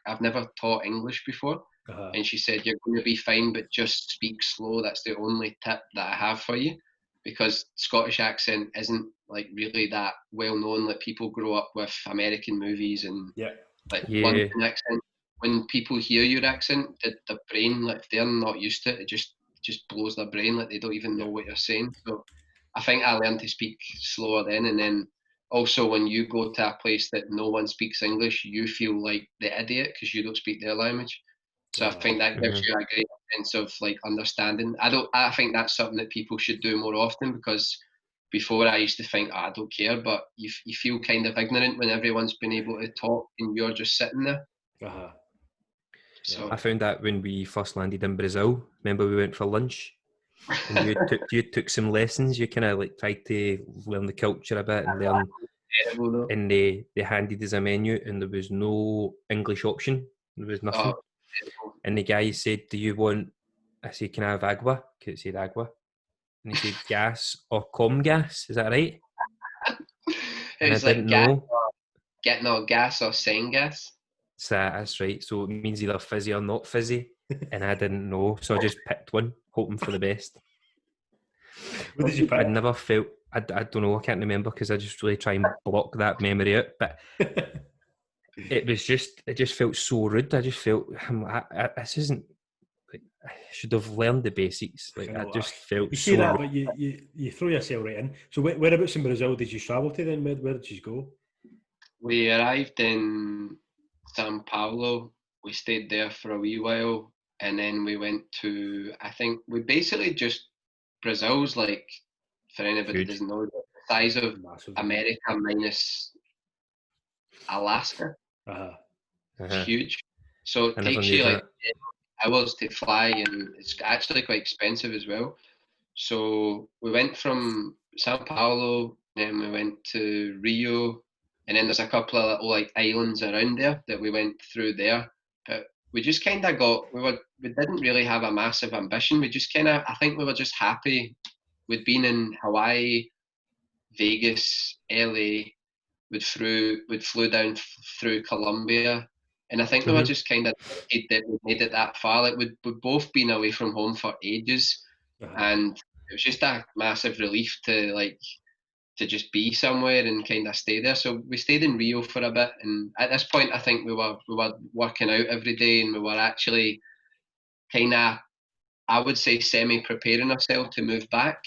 I've never taught English before. And she said, "You're going to be fine, but just speak slow. That's the only tip that I have for you, because Scottish accent isn't like really that well known. Like, people grow up with American movies and London accent. When people hear your accent, the brain, like, if they're not used to it, it just blows their brain. Like, they don't even know what you're saying." So I think I learned to speak slower then, and then also when you go to a place that no one speaks English, you feel like the idiot because you don't speak their language. So I think that gives you a great sense of like understanding. I think that's something that people should do more often, because before I used to think, I don't care, but you feel kind of ignorant when everyone's been able to talk and you're just sitting there. So I found that when we first landed in Brazil. Remember, we went for lunch, and you took some lessons. You kind of like tried to learn the culture a bit and learn. And they handed us a menu, and there was no English option. There was nothing. And the guy said, "Do you want?" I said, "Can I have agua?" Because it said agua. And he said, "Gas or com gas? Is that right?" And I didn't know. Getting all gas or saying gas. So that's right. So it means either fizzy or not fizzy. And I didn't know. So I just picked one, hoping for the best. What did you pick? I never felt, I don't know, I can't remember because I just really try and block that memory out. But it just felt so rude. I just felt, this isn't, like, I should have learned the basics. Like, I just felt you say so that, rude. but you throw yourself right in. So whereabouts in Brazil did you travel to then? Where did you go? We arrived in Sao Paulo. We stayed there for a wee while, and then we went to, I think we basically just, Brazil's like, for anybody who doesn't know, the size of America minus Alaska. It's huge. So it takes you like 10 hours to fly, and it's actually quite expensive as well. So we went from Sao Paulo, then we went to Rio, and then there's a couple of little like islands around there that we went through there. But we just kind of we didn't really have a massive ambition. We just kind of, I think we were just happy. We'd been in Hawaii, Vegas, LA. We'd flew down through Colombia, and I think we were just kind of that we made it that far. Like we'd both been away from home for ages, and it was just a massive relief to just be somewhere and kind of stay there. So we stayed in Rio for a bit, and at this point, I think we were working out every day, and we were actually kind of, I would say, semi-preparing ourselves to move back.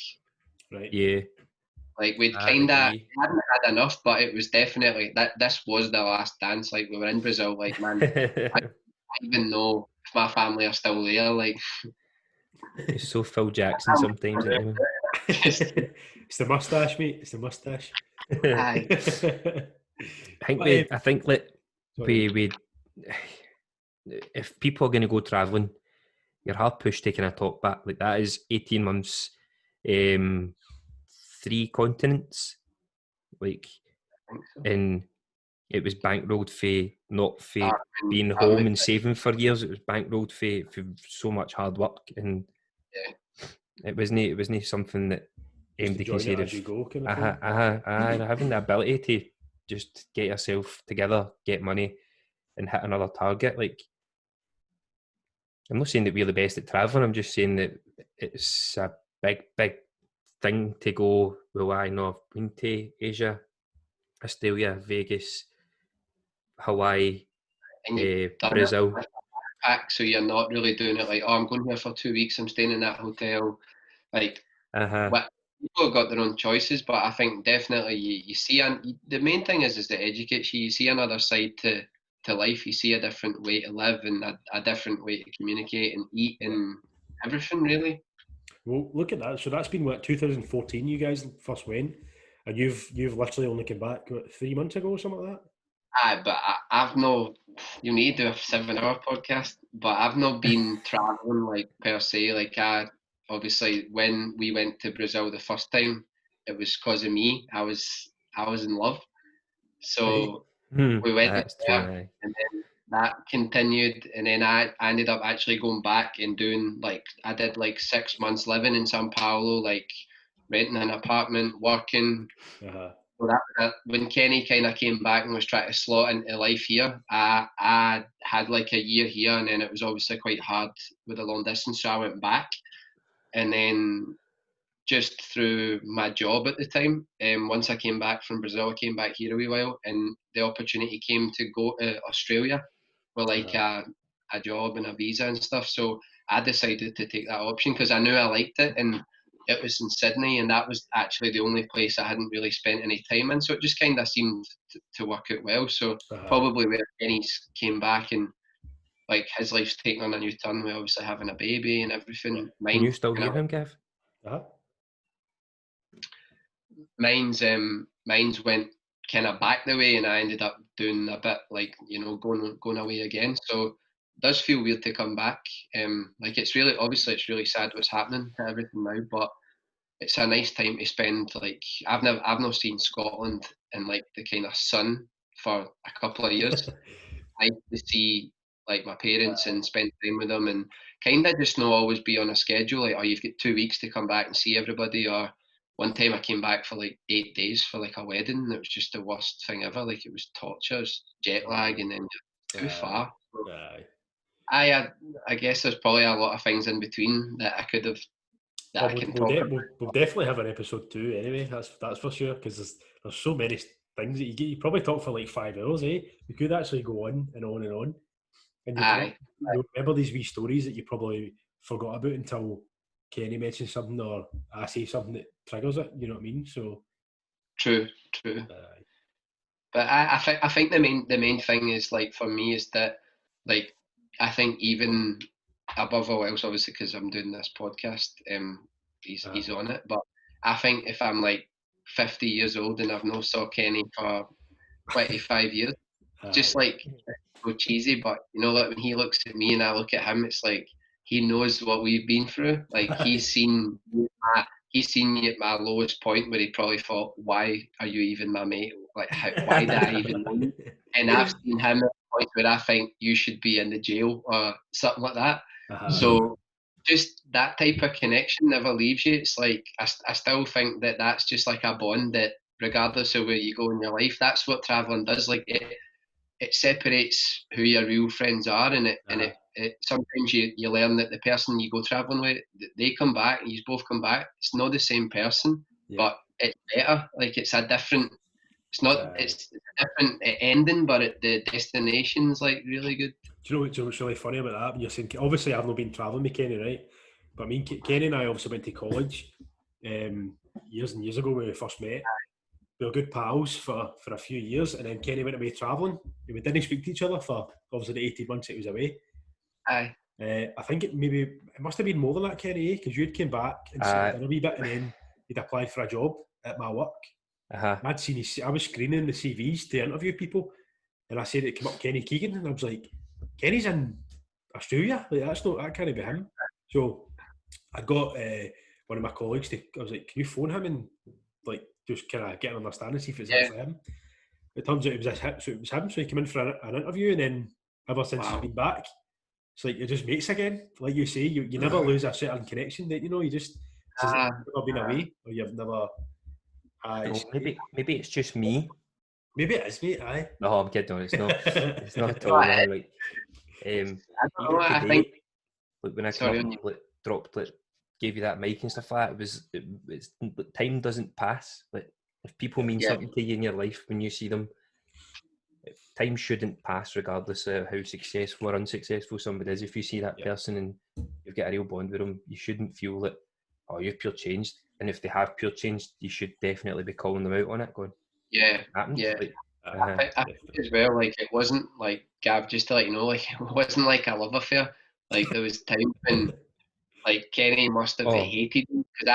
Right. Yeah. Like we hadn't had enough, but it was definitely that this was the last dance. Like we were in Brazil, like man, I don't even know if my family are still there. Like it's so Phil Jackson sometimes. It's the mustache, mate. It's the mustache. I think we if people are going to go travelling, you're hard pushed taking a top back. Like that is 18 months, 3 continents, like, and it was bankrolled for not for being home and saving for years. It was bankrolled for so much hard work, and it wasn't something that anybody can say as you go, kind of having the ability to just get yourself together, get money, and hit another target. Like, I'm not saying that we're the best at travelling. I'm just saying that it's a big thing to go. Well, I know I've been to Asia, Australia, Vegas, Hawaii, Brazil. So you're not really doing it like, oh, I'm going here for 2 weeks, I'm staying in that hotel. Like, people have got their own choices, but I think definitely you see, and the main thing is that it educates you. You see another side to life. You see a different way to live and a different way to communicate and eat and everything, really. Well, look at that. So that's been 2014 you guys first went, and you've literally only come back 3 months ago or something like that? But I've no, you need to do a 7-hour podcast, but I've not been traveling like per se. Like obviously when we went to Brazil the first time, it was because of me. I was in love. So we went there, and then that continued, and then I ended up actually going back and doing I did 6 months living in Sao Paulo, like renting an apartment, working. So that when Kenny kind of came back and was trying to slot into life here, I had a year here, and then it was obviously quite hard with the long distance, so I went back, and then just through my job at the time, once I came back from Brazil, I came back here a wee while, and the opportunity came to go to Australia with a job and a visa and stuff. So I decided to take that option because I knew I liked it, and it was in Sydney, and that was actually the only place I hadn't really spent any time in. So it just kind of seemed to work out well. So probably where Kenny's came back and like his life's taken on a new turn with obviously having a baby and everything. Yeah. Can you still hear him, Gav? Mine's went kind of back the way, and I ended up doing a bit like, you know, going away again. So it does feel weird to come back. Like it's really, obviously it's really sad what's happening to everything now, but it's a nice time to spend. Like I've not seen Scotland in like the kind of sun for a couple of years. I like to see like my parents and spend time with them, and kind of just not always be on a schedule. Like, oh, you've got 2 weeks to come back and see everybody. Or one time I came back for like 8 days for like a wedding, and it was just the worst thing ever. Like it was torture, jet lag, and then too far. So I guess there's probably a lot of things in between that I could have. We'll definitely have an episode 2 anyway. That's for sure, because there's so many things that you get. You probably talk for like 5 hours, eh? You could actually go on and on and on. And you remember these wee stories that you probably forgot about until Kenny mentions something or I say something that triggers it. You know what I mean? So true. But I think the main thing is like for me is that like I think even above all else, obviously because I'm doing this podcast, he's on it. But I think if I'm like 50 years old and I've not saw Kenny for 25 years, just like so cheesy, but you know, like when he looks at me and I look at him, it's like he knows what we've been through. Like he's seen me at my lowest point where he probably thought, "Why are you even my mate? Like, why did I even know you?" And I've seen him at points where I think you should be in the jail or something like that. So just that type of connection never leaves you. It's like I still think that that's just like a bond that regardless of where you go in your life, that's what traveling does. Like it separates who your real friends are, and it sometimes you learn that the person you go traveling with, they come back and you both come back. It's not the same person, but it's better. Like it's a different. It's not. It's a different ending, but the destination's like really good. Do you know what's really funny about that? When you're saying, obviously I've not been travelling with Kenny, right? But I mean, Kenny and I obviously went to college years and years ago when we first met. We were good pals for a few years, and then Kenny went away travelling, and we didn't speak to each other for obviously the 18 months that he was away. Aye. I think it must have been more than that, Kenny, because you'd came back and sat in a wee bit, and then you'd applied for a job at my work. I'd seen I was screening the CVs to interview people, and I said it came up Kenny Keegan, and I was like, Kenny's in Australia, like that can't be him. So I got one of my colleagues I was like, can you phone him and like just kind of get an understanding, see if it's actually him. It turns out it was him, so he came in for an interview, and then ever since he's been back, it's like you're just mates again. Like you say, you never lose a certain connection that, you know, you just you've never been away, or you've never maybe it's just me. Maybe it is, mate. Aye. No, I'm kidding. It's not. It's not at all. Like, even today, like when I came up and dropped, gave you that mic and stuff like that, it's time doesn't pass. Like if people mean something to you in your life, when you see them, time shouldn't pass regardless of how successful or unsuccessful somebody is. If you see that person and you've got a real bond with them, you shouldn't feel that, oh, you've pure changed. And if they have pure changed, you should definitely be calling them out on it, going, I think as well, like it wasn't like, Gav, just to let you know, like it wasn't like a love affair. Like there was times when like Kenny must have hated me, because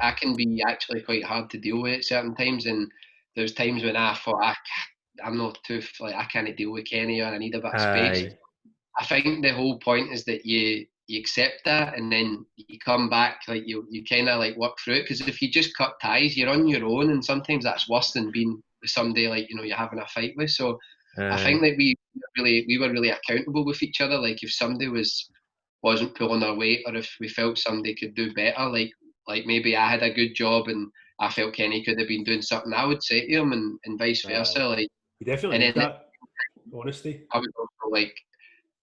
I can be actually quite hard to deal with at certain times, and there's times when I thought I'm not too, like I can't deal with Kenny, or I need a bit of space. I think the whole point is that you accept that, and then you come back, like you kind of like work through it, because if you just cut ties, you're on your own, and sometimes that's worse than being with somebody like, you know, you're having a fight with. So I think that we were really accountable with each other. Like if somebody wasn't pulling our weight, or if we felt somebody could do better, like maybe I had a good job and I felt Kenny could have been doing something, I would say to him, and vice versa. Like you definitely need that honesty. I was also like,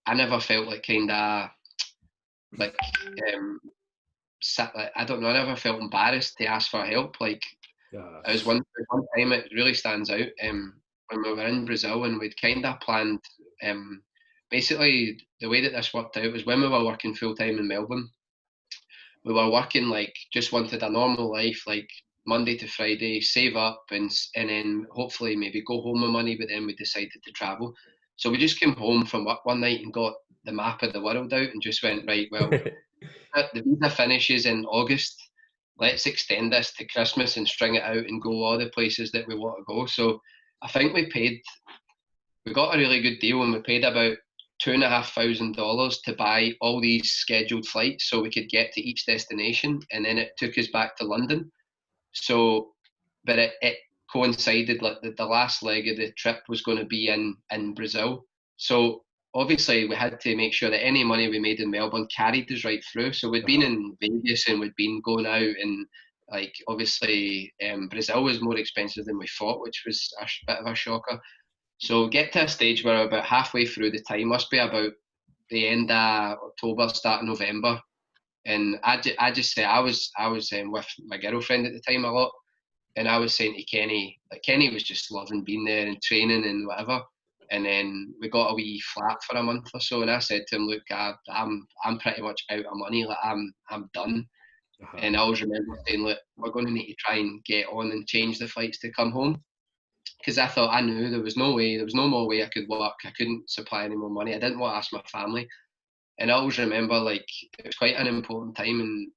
I never felt like kind of like I don't know, I never felt embarrassed to ask for help. Like it was one time, it really stands out, when we were in Brazil, and we'd kind of planned, basically the way that this worked out was when we were working full time in Melbourne, we were working, like, just wanted a normal life, like Monday to Friday, save up and then hopefully maybe go home with money, but then we decided to travel. So we just came home from work one night and got the map of the world out and just went, right, well, the visa finishes in August. Let's extend this to Christmas and string it out and go all the places that we want to go. So I think we got a really good deal, and we paid about $2,500 to buy all these scheduled flights so we could get to each destination, and then it took us back to London. So, but it coincided, like the last leg of the trip was going to be in Brazil. So obviously we had to make sure that any money we made in Melbourne carried us right through. So we'd been in Vegas and we'd been going out, and like obviously Brazil was more expensive than we thought, which was a bit of a shocker. So get to a stage where we're about halfway through the time, must be about the end of October, start of November. And I just say I was with my girlfriend at the time a lot, and I was saying to Kenny, like, Kenny was just loving being there and training and whatever. And then we got a wee flat for a month or so, and I said to him, look, I'm pretty much out of money, like I'm done. And I always remember saying, look, we're going to need to try and get on and change the flights to come home, because I knew there was no more way I could work. I couldn't supply any more money. I didn't want to ask my family. And I always remember, like, it was quite an important time, and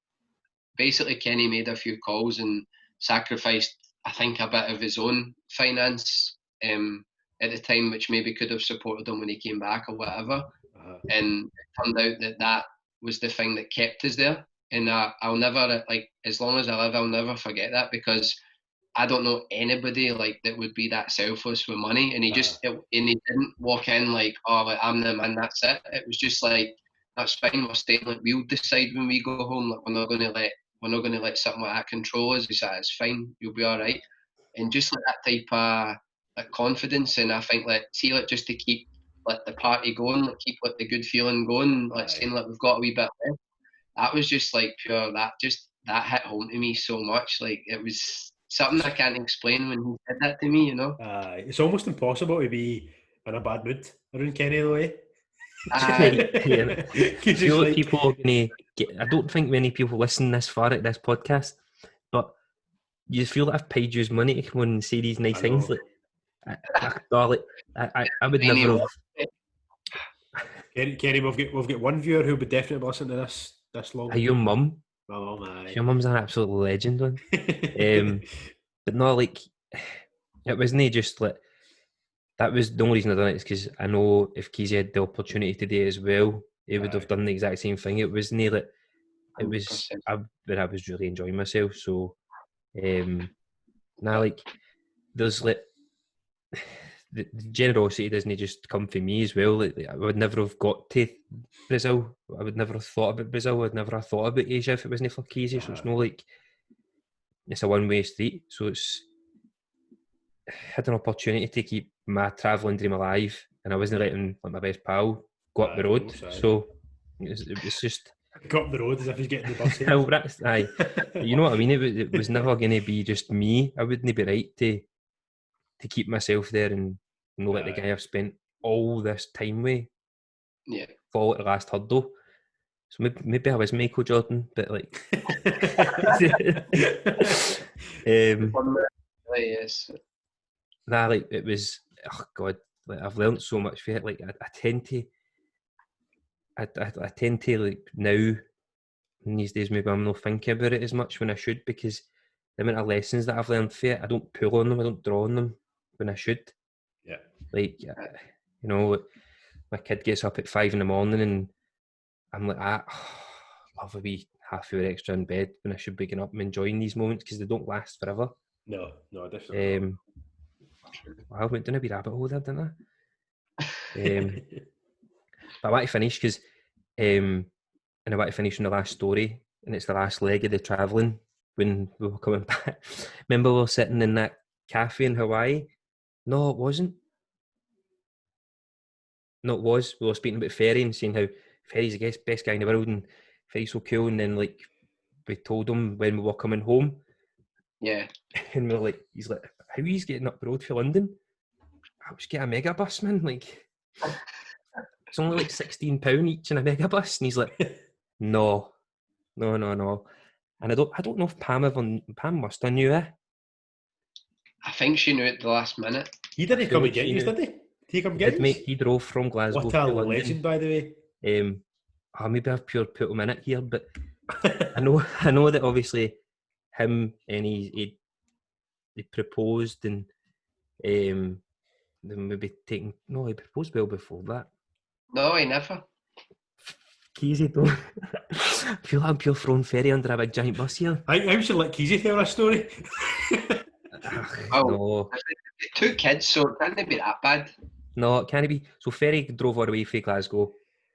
basically Kenny made a few calls and sacrificed, I think, a bit of his own finance at the time, which maybe could have supported him when he came back or whatever. And it turned out that was the thing that kept us there. And I'll never, like, as long as I live, I'll never forget that, because I don't know anybody like that would be that selfless with money. And he didn't walk in like, oh, like, I'm the man, that's it. It was just like, that's fine, we're staying, like, we'll decide when we go home, like, we're not going to let something like that control us. He said, it's fine, you'll be all right. And just like that type of like confidence, and I think, like, see, like, just to keep like the party going, like, keep like the good feeling going, like saying, like, we've got a wee bit left. That was just like pure, that hit home to me so much. Like, it was something I can't explain when he said that to me, you know. It's almost impossible to be in a bad mood around Kenny, the way. I feel like people are going to get. I don't think many people listen this far at this podcast, but you feel like I've paid you money to come on and say these nice things. Like, I would never have. Kenny, we've got one viewer who would definitely listen to this long. Are your mum? My mum, aye. Your mum's an absolute legend, one. But no, like, it wasn't just like. That was the only reason I done it, is because I know if Keezy had the opportunity today as well, he would have done the exact same thing. It was nearly, it was, I was really enjoying myself. So, now, like, there's like, the generosity doesn't just come from me as well. Like, I would never have got to Brazil. I would never have thought about Brazil. I'd never have thought about Asia if it wasn't for Keezy. So it's no like, it's a one-way street. So it's, I had an opportunity to keep my travelling dream alive, and I wasn't letting, like, my best pal go up the road. So it was just go up the road as if he's getting the bus. Well, that's, aye. You know what I mean? It was never going to be just me. I wouldn't be right to keep myself there and know that the guy I've spent all this time with fall at the last hurdle. So maybe I was Michael Jordan, but like, yes. Nah, like, it was, oh God, like, I've learned so much from it. Like, I tend to like, now in these days, maybe I'm not thinking about it as much when I should, because the amount of lessons that I've learned from it, I don't pull on them, I don't draw on them when I should. Yeah. Like, you know, my kid gets up at 5 a.m. and I'm like, I'll have a wee half hour extra in bed when I should be getting up and enjoying these moments, because they don't last forever. No, definitely. I went down a wee rabbit hole there, didn't I? But I want to finish because, and I want to finish on the last story, and it's the last leg of the travelling when we were coming back. Remember we were sitting in that cafe in Hawaii? No, it wasn't. No, it was. We were speaking about Ferry and saying how Ferry's the best guy in the world, and Ferry's so cool. And then, like, we told him when we were coming home. Yeah. And we were like, he's like, how are you getting up the road for London? I was getting a mega bus, man. Like, it's only like £16 each in a mega bus. And he's like, no, No. And I don't know if Pam must have knew it. I think she knew at the last minute. He didn't feel come like and get she you, knew. did he? Did he come He get did, you? mate. He drove from Glasgow What a to London. legend, by the way. Maybe I've pure put him in it here, but I know that obviously him and he proposed and then maybe taking he proposed well before that. No, he never. Keezy though. I feel like I'm pure throwing Ferry under a big giant bus here. I should let Keezy tell this story. No. 2 kids, so it can't be that bad. No, it can't be. So Ferry drove all the way from Glasgow.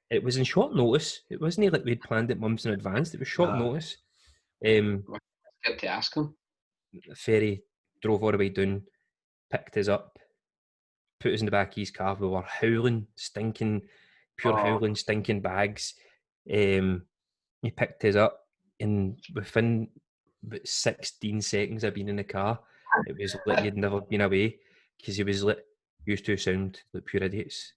It was in short notice. It wasn't like we'd planned it months in advance. It was short notice. Good to ask him. Ferry drove all the way down, picked us up, put us in the back of his car. We were howling, stinking, howling, stinking bags. He picked us up, and within about 16 seconds of being in the car, it was like he'd never been away, because he was like, "Used to sound like pure idiots."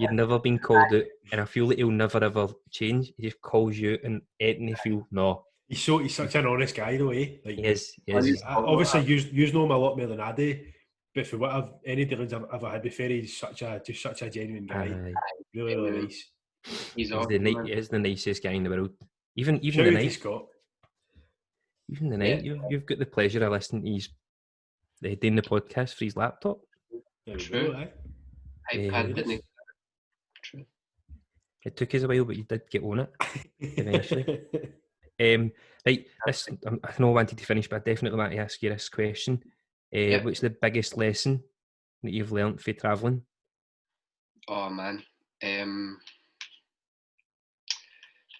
You'd never been called out, and I feel like he'll never ever change. He just calls you out, and anything you feel, no. He's such an honest guy, though, eh? Like, He is. Obviously, you know him a lot more than I do, but for what any dealings I've ever had before, he's such a genuine guy. Really, really nice. He's the nicest guy in the world. Even Shout the out night. to Scott. Even the night, you've got the pleasure of listening to his doing the podcast for his laptop. True. iPad didn't. True. It took us a while, but you did get on it eventually. Right, I know I wanted to finish, but I definitely want to ask you this question. What's the biggest lesson that you've learnt for travelling? Oh man,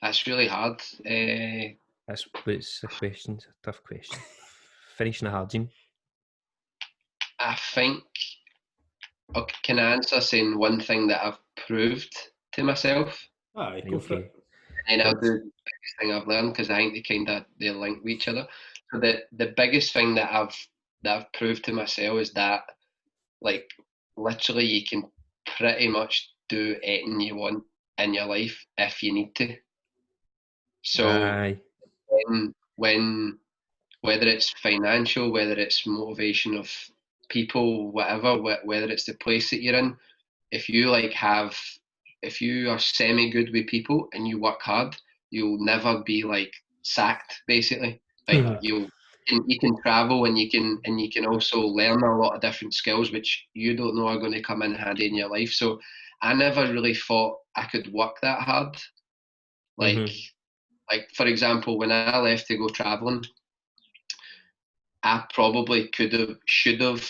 that's really hard. That's what's the question. It's a tough question. Finishing a hard one. I think. Okay, can I answer saying one thing that I've proved to myself? Aye, go for it. And I'll do the biggest thing I've learned, because I think they link with each other. So the biggest thing that I've proved to myself is that, like, literally you can pretty much do anything you want in your life if you need to. So when whether it's financial, whether it's motivation of people, whatever, whether it's the place that you're in, if you are semi good with people and you work hard, you'll never be like sacked, basically. Like you can travel, and you can also learn a lot of different skills which you don't know are going to come in handy in your life. So I never really thought I could work that hard. Like for example, when I left to go traveling, I probably should have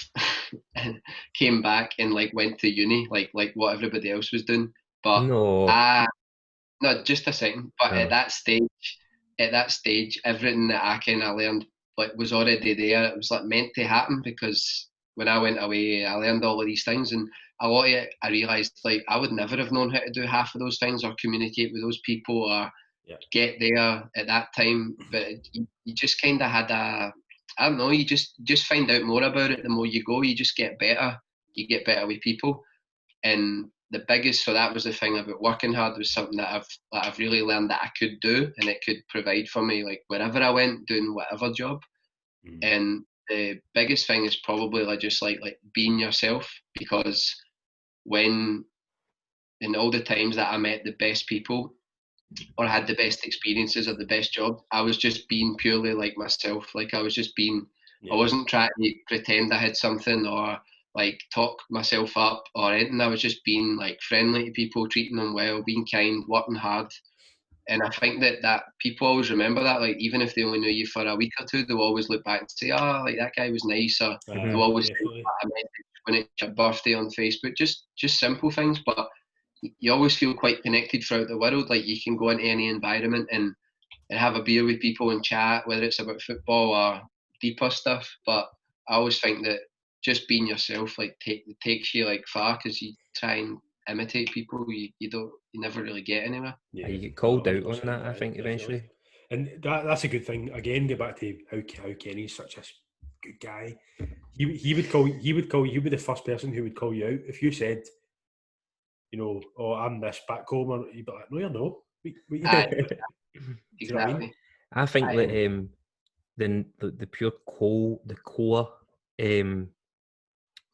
came back and like went to uni, like what everybody else was doing. But no, just a second. But at that stage, everything that I kind of learned like was already there. It was like meant to happen, because when I went away, I learned all of these things, and a lot of it, I realised like I would never have known how to do half of those things, or communicate with those people, or get there at that time. But you just kind of had I don't know, you just find out more about it the more you go. You just get better. You get better with people. And the biggest, so that was the thing about working hard, was something that I've really learned that I could do, and it could provide for me like wherever I went, doing whatever job. And the biggest thing is probably like just like being yourself, because in all the times that I met the best people or had the best experiences or the best job, I was just being purely like myself. Like I was just being, I wasn't trying to pretend I had something or like talk myself up or anything. I was just being like friendly to people, treating them well, being kind, working hard. And I think that people always remember that, like even if they only knew you for a week or two, they'll always look back and say, "Oh, like that guy was nice," or they'll always say a message when it's your birthday on Facebook. Just simple things, but you always feel quite connected throughout the world. Like you can go into any environment and have a beer with people and chat, whether it's about football or deeper stuff. But I always think that just being yourself like takes you like far, because you try and imitate people, you never really get anywhere. You get called out on that, I think, eventually. And that's a good thing. Again, go back to how Kenny's such a good guy. He would call you be the first person who would call you out if you said, you know, "Oh, I'm this back home," or you'd be like, "No, you're not." Exactly. I think that the pure core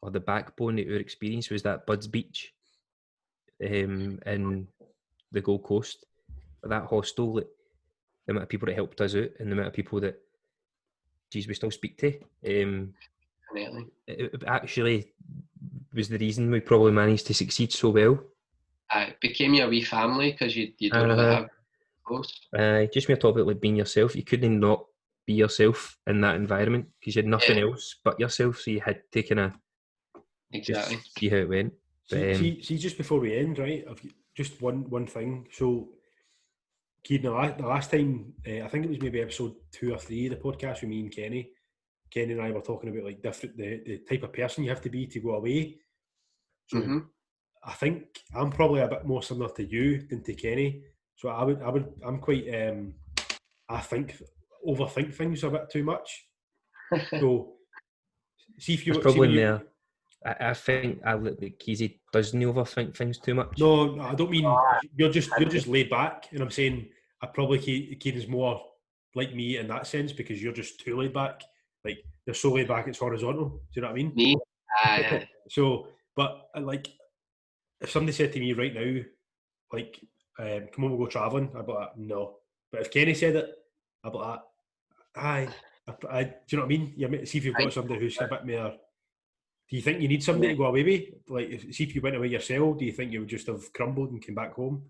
or the backbone of our experience was that Bud's Beach in the Gold Coast, that hostel, the amount of people that helped us out and the amount of people that, geez, we still speak to. Definitely. It actually was the reason we probably managed to succeed so well. It became your wee family because you don't really have close. Just when you're talking about like being yourself, you couldn't not be yourself in that environment because you had nothing else but yourself, so you had to kind of Exactly. just see how it went. But, see, just before we end, right? Just one thing. So, Kieran, the last time, I think it was maybe episode 2 or 3 of the podcast with me and Kenny. Kenny and I were talking about like different the type of person you have to be to go away. So I think I'm probably a bit more similar to you than to Kenny. So I'm quite I think overthink things a bit too much. So see if you it's probably in there. I think I look like Keezy doesn't overthink things too much. No, I don't mean you're just laid back, and I'm saying I probably Kieran's more like me in that sense because you're just too laid back. Like you're so laid back it's horizontal. Do you know what I mean? Me? So, but like if somebody said to me right now, like, come on, we'll go travelling, I'd be like, no. But if Kenny said it, I'd be like, aye. Do you know what I mean? See if you've got somebody who's a bit more. Do you think you need somebody to go away with? Like, see if you went away yourself, do you think you would just have crumbled and came back home?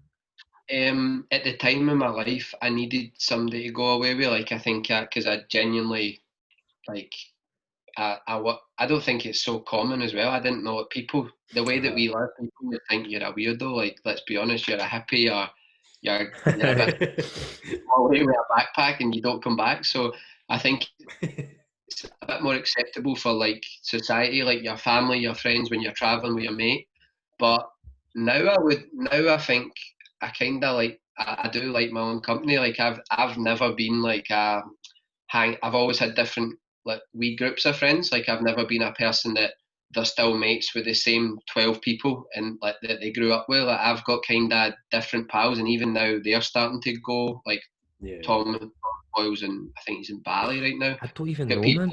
At the time in my life, I needed somebody to go away with. Like, I think because I genuinely, like, I don't think it's so common as well. I didn't know people, the way that we live, people would think you're a weirdo. Like, let's be honest, you're a hippie or you're a bit away with a backpack and you don't come back. So I think it's a bit more acceptable for like society, like your family, your friends when you're traveling with your mate. But now I think I kind of like, I do like my own company. Like I've never been like I've always had different like wee groups of friends. Like I've never been a person that they're still mates with the same 12 people and like that they grew up with. Like I've got kind of different pals, and even now they're starting to go. Like Tom Boyles, and I think he's in Bali right now. I don't even Got know, people man.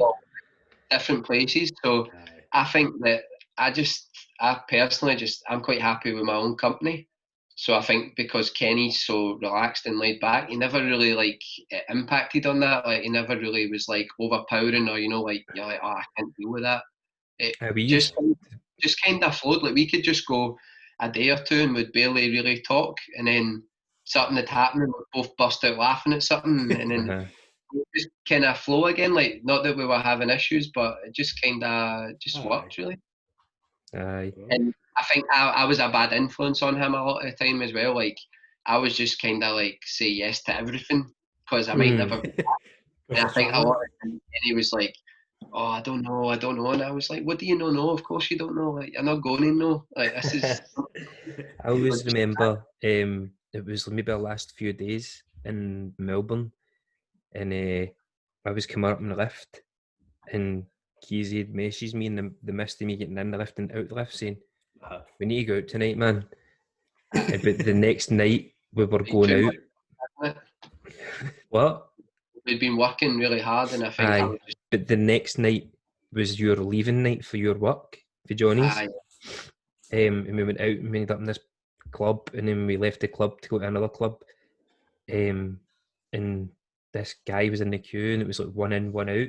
Different places. So I think that I personally I'm quite happy with my own company. So I think because Kenny's so relaxed and laid back, he never really like impacted on that. Like he never really was like overpowering or like you're like, oh, I can't deal with that. It just kind of flowed. Like we could just go a day or two and we'd barely really talk, and then something had happened and we'd both burst out laughing at something, and then it just kind of flow again. Like not that we were having issues, but it just kind of just worked really. Aye. And I think I was a bad influence on him a lot of the time as well. Like I was just kind of like say yes to everything because I might never. And I think a lot of times he was like, "Oh, I don't know," and I was like, "What do you know? Of course you don't know. Like you're not going to know. Like this is." I always remember it was maybe the last few days in Melbourne, and I was coming up in the lift, and Keezy had messaged me in the midst of me getting in the lift and out the lift saying, "We need to go out tonight, man." But the next night we were going out. What? We'd been working really hard, and I think I was just... But the next night was your leaving night for your work, for Johnny's. And we went out and we ended up in this club, and then we left the club to go to another club. And this guy was in the queue, and it was like one in, one out.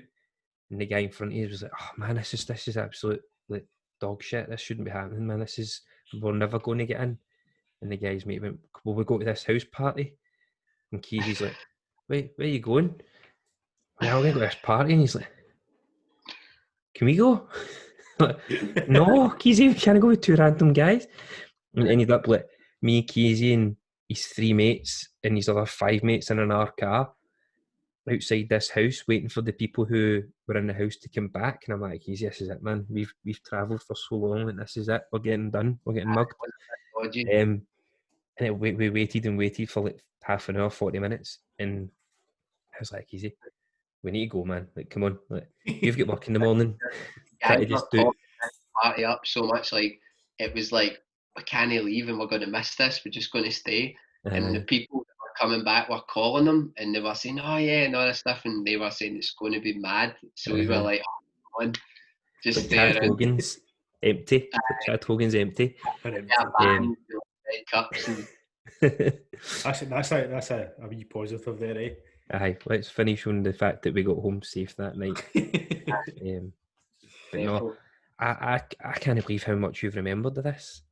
And the guy in front of us was like, "Oh man, this is absolute like dog shit. This shouldn't be happening, man. We're never going to get in." And the guy's mate went, "Will we go to this house party?" And Keezy's like, "Wait, where are you going?" "Yeah, we're going to go to this party." And he's like, "Can we go?" Like, "No, Keezy, we can't go with two random guys." And it ended up like me, Keezy, and his 3 mates and his other 5 mates in our car outside this house waiting for the people who were in the house to come back. And I'm like, "Keezy, this is it, man. We've travelled for so long and this is it. We're getting done. We're getting mugged." And we waited and waited for like half an hour, 40 minutes. And I was like, "Keezy, we need to go, man. Like, come on. Like, you've got work in the morning." Try to just do party up so much. Like, it was like, we can't leave and we're going to miss this. We're just going to stay. And the people that were coming back were calling them, and they were saying, "Oh yeah," and all this stuff, and they were saying it's going to be mad. So we were like, "Oh, come on, just Chad Hogan's empty. Chad Hogan's empty. red cups." And That's a wee positive there, eh? Aye, let's finish on the fact that we got home safe that night. But no, I can't believe how much you've remembered of this.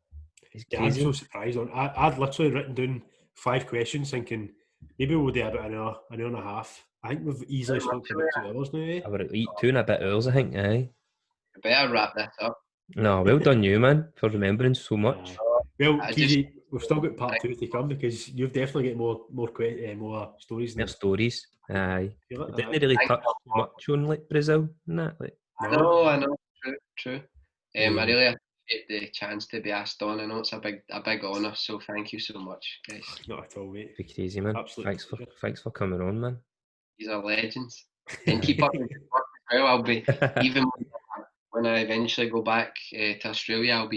It's crazy. I'm so surprised. I'd literally written down 5 questions thinking maybe we'll do about an hour and a half. I think we've easily spoken for about 2 hours now, eh? About 2 and a bit hours, I think, aye. I better wrap this up. No, well done you, man, for remembering so much. Well, Keezy, we've still got part 2 to come because you've definitely got more stories. Their stories, aye. Like Didn't really touch much on like Brazil and that. Like, I know, true. I really appreciate the chance to be asked on. I know it's a big honour, so thank you so much, guys. Not at all, mate. Take it easy, man. Absolutely. Thanks for coming on, man. These are legends. And keep up with the work as well. I'll be even when I eventually go back to Australia. I'll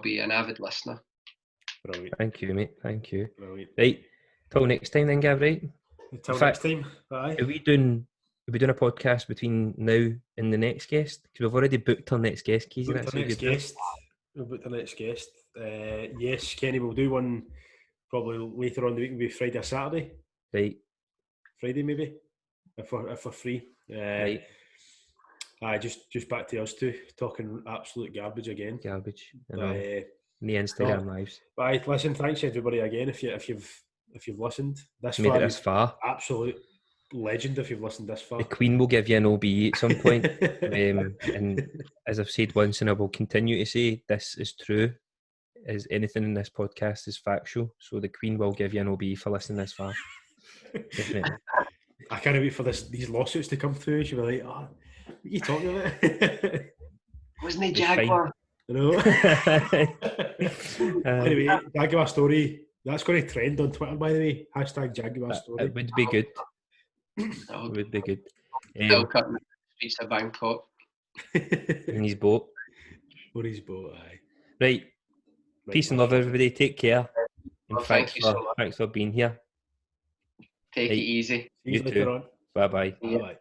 be an avid listener. Brilliant. Thank you, mate. Thank you. Brilliant. Right. Till next time, then, Gav. Right. Till next time. Bye. Are we doing a podcast between now and the next guest? Because we've already booked our next guest, Keezy. We'll book the next guest. Yes, Kenny, we'll do one probably later on the week, maybe Friday or Saturday. Right. Friday maybe, if we're free. Right. Just back to us two talking absolute garbage again. Garbage. The Instagram lives. But listen, thanks everybody again if you've listened this made far. It this far. Absolute legend if you've listened this far. The Queen will give you an OBE at some point. And as I've said once, and I will continue to say, this is true. As anything in this podcast is factual. So the Queen will give you an OBE for listening this far. Definitely. I can't wait for these lawsuits to come through. She'll be like, "Oh, what are you talking about?" Wasn't he Jaguar? I know. Anyway, Jaguar story. That's going to trend on Twitter, by the way. # Jaguar story. It would be good. It would be good. Still cutting the streets of Bangkok. In his boat. On his boat, aye. Right. Peace and love, everybody. Take care. And thank you so much. Thanks for being here. Take it easy. You too. Bye-bye. Bye-bye.